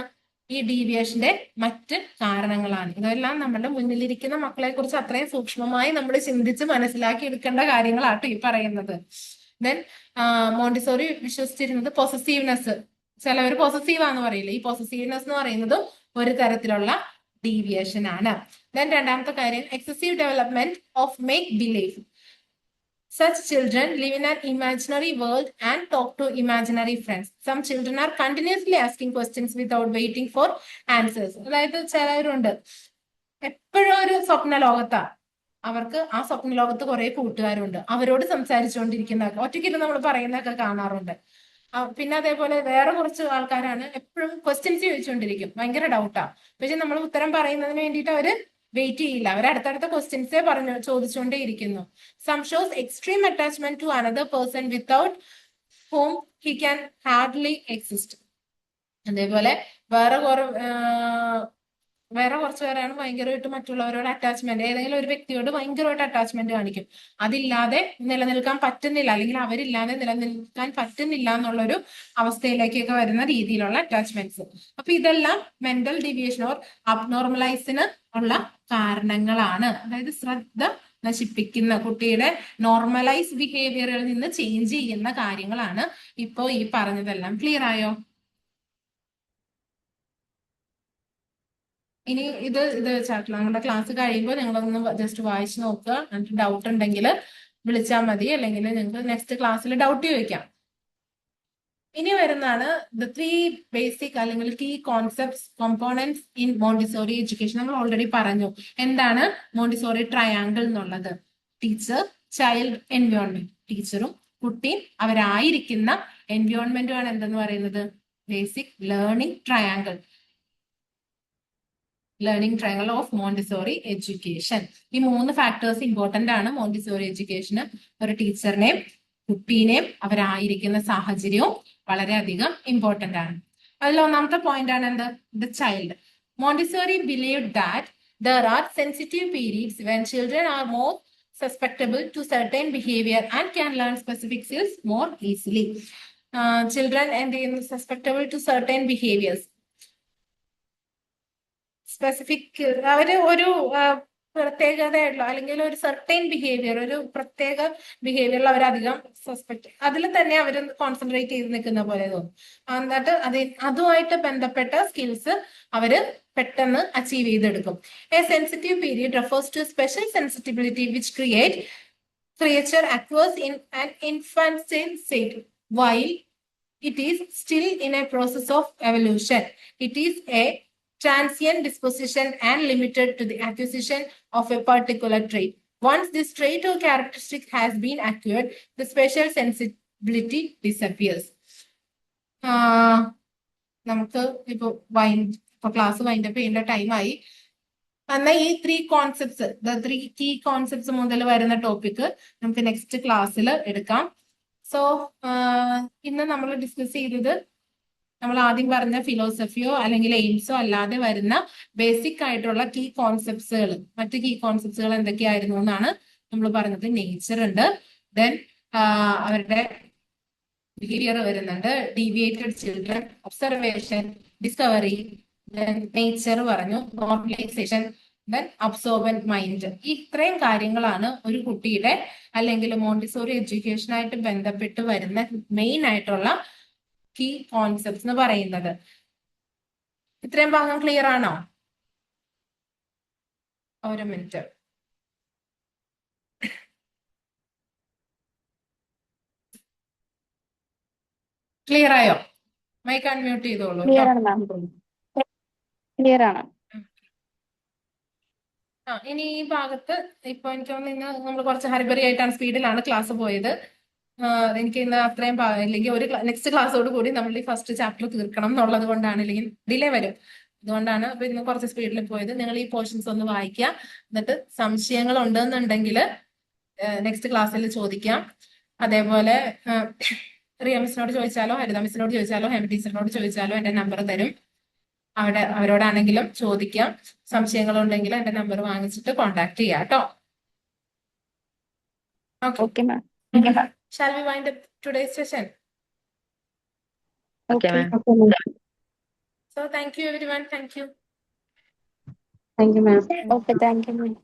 ഈ ഡീവിയേഷന്റെ മറ്റ് കാരണങ്ങളാണ്. ഇതെല്ലാം നമ്മുടെ മുന്നിലിരിക്കുന്ന മക്കളെ കുറിച്ച് അത്രയും സൂക്ഷ്മമായി നമ്മൾ ചിന്തിച്ച് മനസ്സിലാക്കി എടുക്കേണ്ട കാര്യങ്ങളാട്ടോ ഈ പറയുന്നത്. ദെൻ മോണ്ടിസോറി വിശ്വസിച്ചിരുന്നത് പൊസസീവ്നെസ്, ചിലവർ പൊസസീവ് ആന്ന് പറയില്ല, ഈ പൊസസീവ്നെസ് എന്ന് പറയുന്നത് ഒരു തരത്തിലുള്ള ഡീവിയേഷൻ ആണ്. ദെൻ രണ്ടാമത്തെ കാര്യം, excessive development of make believe. Such children live in an imaginary world and talk to imaginary friends. Some children are continuously asking questions without waiting for answers. അതായത് ചിലരുണ്ട് എപ്പോഴും ഒരു സ്വപ്ന ലോകത്താ, അവർക്ക് ആ സ്വപ്ന ലോകത്ത് കുറെ കൂട്ടുകാരുണ്ട്, അവരോട് സംസാരിച്ചുകൊണ്ടിരിക്കുന്ന, ഒറ്റയ്ക്കിരുന്ന് നമ്മൾ പറയുന്നതൊക്കെ കാണാറുണ്ട്. പിന്നെ അതേപോലെ വേറെ കുറച്ച് ആൾക്കാരാണ് എപ്പോഴും ക്വസ്റ്റ്യൻസ് ചോദിച്ചുകൊണ്ടിരിക്കും, ഭയങ്കര ഡൗട്ടാ, പക്ഷെ നമ്മൾ ഉത്തരം പറയുന്നതിന് വേണ്ടിയിട്ട് അവര് വെയിറ്റ് ചെയ്യില്ല, അവർ അടുത്തടുത്ത ക്വസ്റ്റ്യൻസേ ചോദിച്ചുകൊണ്ടേ ഇരിക്കുന്നു. Some shows extreme attachment to another person without whom he can hardly exist. അതേപോലെ വേറെ കുറച്ച് പേരാണ് ഭയങ്കരമായിട്ട് മറ്റുള്ളവരോട് അറ്റാച്ച്മെന്റ്, ഏതെങ്കിലും ഒരു വ്യക്തിയോട് ഭയങ്കരമായിട്ട് അറ്റാച്ച്മെന്റ് കാണിക്കും, അതില്ലാതെ നിലനിൽക്കാൻ പറ്റുന്നില്ല, അല്ലെങ്കിൽ അവരില്ലാതെ നിലനിൽക്കാൻ പറ്റുന്നില്ല എന്നുള്ളൊരു അവസ്ഥയിലേക്കൊക്കെ വരുന്ന രീതിയിലുള്ള അറ്റാച്ച്മെന്റ്സ്. അപ്പൊ ഇതെല്ലാം മെന്റൽ ഡീവിയേഷൻ ഓർ അബ്നോർമലൈസിന് ഉള്ള കാരണങ്ങളാണ്. അതായത് ശ്രദ്ധ നശിപ്പിക്കുന്ന, കുട്ടിയുടെ നോർമലൈസ് ബിഹേവിയറിൽ നിന്ന് ചേഞ്ച് ചെയ്യുന്ന കാര്യങ്ങളാണ് ഇപ്പോ ഈ പറഞ്ഞതെല്ലാം. ക്ലിയർ ആയോ? ഇനി ഇത് വെച്ചാട്ടില്ല, നമ്മുടെ ക്ലാസ് കഴിയുമ്പോൾ നിങ്ങളൊന്ന് ജസ്റ്റ് വായിച്ചു നോക്കുക, എന്നിട്ട് ഡൗട്ട് ഉണ്ടെങ്കിൽ വിളിച്ചാൽ മതി, അല്ലെങ്കിൽ നിങ്ങൾക്ക് നെക്സ്റ്റ് ക്ലാസ്സിൽ ഡൗട്ട് ചോദിക്കാം. ഇനി വരുന്നതാണ് ദ 3 ബേസിക് അല്ലെങ്കിൽ key concepts components in Montessori education. നമ്മൾ ഓൾറെഡി പറഞ്ഞു എന്താണ് മോണ്ടിസോറി ട്രയാങ്കിൾ എന്നുള്ളത്. Teacher, child, environment. ടീച്ചറും കുട്ടിയും അവരായിരിക്കുന്ന എൻവയോൺമെന്റുമാണ് എന്തെന്ന് പറയുന്നത്, basic learning triangle. Learning triangle of Montessori education. ഈ 3 ഫാക്ടേഴ്സ് ഇമ്പോർട്ടന്റ് ആണ് മോണ്ടിസോറി എഡ്യൂക്കേഷന്. ഒരു ടീച്ചറിനെയും കുട്ടീനെയും അവരായിരിക്കുന്ന സാഹചര്യവും വളരെയധികം ഇമ്പോർട്ടന്റ് ആണ്. അതിൽ ഒന്നാമത്തെ പോയിന്റ് ആണ് എന്ത്, the child. Montessori believed that there are sensitive periods when children are more susceptible to certain behavior and can learn specific skills more easily. Children and susceptible to certain behaviors. Specific, അവര് ഒരു പ്രത്യേകതയുള്ള അല്ലെങ്കിൽ ഒരു സർട്ടൈൻ ബിഹേവിയർ, ഒരു പ്രത്യേക ബിഹേവിയറിൽ അവരധികം സസ്പെക്ട്, അതിൽ തന്നെ അവർ കോൺസെൻട്രേറ്റ് ചെയ്ത് നിൽക്കുന്ന പോലെ തോന്നും. എന്നിട്ട് അതുമായിട്ട് ബന്ധപ്പെട്ട സ്കിൽസ് അവര് പെട്ടെന്ന് അച്ചീവ് ചെയ്തെടുക്കും. A sensitive period refers to special sensitivity which creature occurs in an infantile state while it is still in a process of evolution. It is a transient disposition and limited to the acquisition of a particular trait. Once this trait or characteristic has been acquired, the special sensibility disappears. നമുക്ക് ഇപ്പൊ ക്ലാസ് വൈൻഡപ്പ് ചെയ്യേണ്ട ടൈമായി. എന്നാൽ ഈ 3 കോൺസെപ്റ്റ്സ്, 3 കീ കോൺസെപ്റ്റ്സ് മുതൽ വരുന്ന ടോപ്പിക് നമുക്ക് നെക്സ്റ്റ് ക്ലാസ്സിൽ എടുക്കാം. സോ ഇന്ന് നമ്മൾ ഡിസ്കസ് ചെയ്തത് നമ്മൾ ആദ്യം പറഞ്ഞ ഫിലോസഫിയോ അല്ലെങ്കിൽ എയിംസോ അല്ലാതെ വരുന്ന ബേസിക് ആയിട്ടുള്ള കീ കോൺസെപ്റ്റ്സുകൾ. മറ്റ് കീ കോൺസെപ്റ്റ്സുകൾ എന്തൊക്കെയായിരുന്നു എന്നാണ് നമ്മൾ പറഞ്ഞത്. നേച്ചർ ഉണ്ട്, ദെൻ അവരുടെ ബിഹേവിയർ വരുന്നുണ്ട്, deviated children, observation, discovery, nature പറഞ്ഞു, നോർമലൈസേഷൻ, ദെൻ അബ്സോർബന്റ് മൈൻഡ്. ഈ ഇത്രയും കാര്യങ്ങളാണ് ഒരു കുട്ടിയുടെ അല്ലെങ്കിൽ മോണ്ടിസോറി എഡ്യൂക്കേഷനായിട്ട് ബന്ധപ്പെട്ട് വരുന്ന മെയിൻ ആയിട്ടുള്ള കീ കോൺസെപ്റ്റ്സ് എന്ന് പറയുന്നത്. ഇത്രയും ഭാഗം ക്ലിയർ ആണോ? ഒരു മിനിറ്റ്. ക്ലിയർ ആയോ? മൈക്ക് അൺമ്യൂട്ട് ചെയ്തോളൂ. ക്ലിയർ ആണ് മാം, ക്ലിയർ ആണ്. ഇനി ഈ ഭാഗത്ത് ഇപ്പൊ എനിക്ക് തോന്നുന്നു ഇന്ന് നമ്മൾ കുറച്ച് ഹരിബറി ആയിട്ടാണ്, സ്പീഡിലാണ് ക്ലാസ് പോയത്. എനിക്ക് ഇന്ന് അത്രയും അല്ലെങ്കിൽ ഒരു നെക്സ്റ്റ് ക്ലാസ്സോട് കൂടി നമ്മൾ ഈ ഫസ്റ്റ് ചാപ്റ്റർ തീർക്കണം എന്നുള്ളത് കൊണ്ടാണ്, അല്ലെങ്കിൽ ഡിലേ വരും, അതുകൊണ്ടാണ് അപ്പൊ ഇന്ന് കുറച്ച് സ്പീഡിൽ പോയത്. നിങ്ങൾ ഈ പോർഷൻസ് ഒന്ന് വായിക്കുക, എന്നിട്ട് സംശയങ്ങൾ ഉണ്ടെന്നുണ്ടെങ്കിൽ നെക്സ്റ്റ് ക്ലാസ്സിൽ ചോദിക്കാം. അതേപോലെ റിയ മിസ്സിനോട് ചോദിച്ചാലോ ഹരിത മിസ്സിനോട് ചോദിച്ചാലോ ഹെമ ടീച്ചറിനോട് ചോദിച്ചാലോ എന്റെ നമ്പർ തരും. അവരോടാണെങ്കിലും ചോദിക്കാം. സംശയങ്ങളുണ്ടെങ്കിൽ എന്റെ നമ്പർ വാങ്ങിച്ചിട്ട് കോൺടാക്ട് ചെയ്യാം കേട്ടോ. Okay ma'am. Shall we wind up today's session? Okay ma'am. So thank you everyone. Thank you. Thank you ma'am. Okay, thank you ma'am.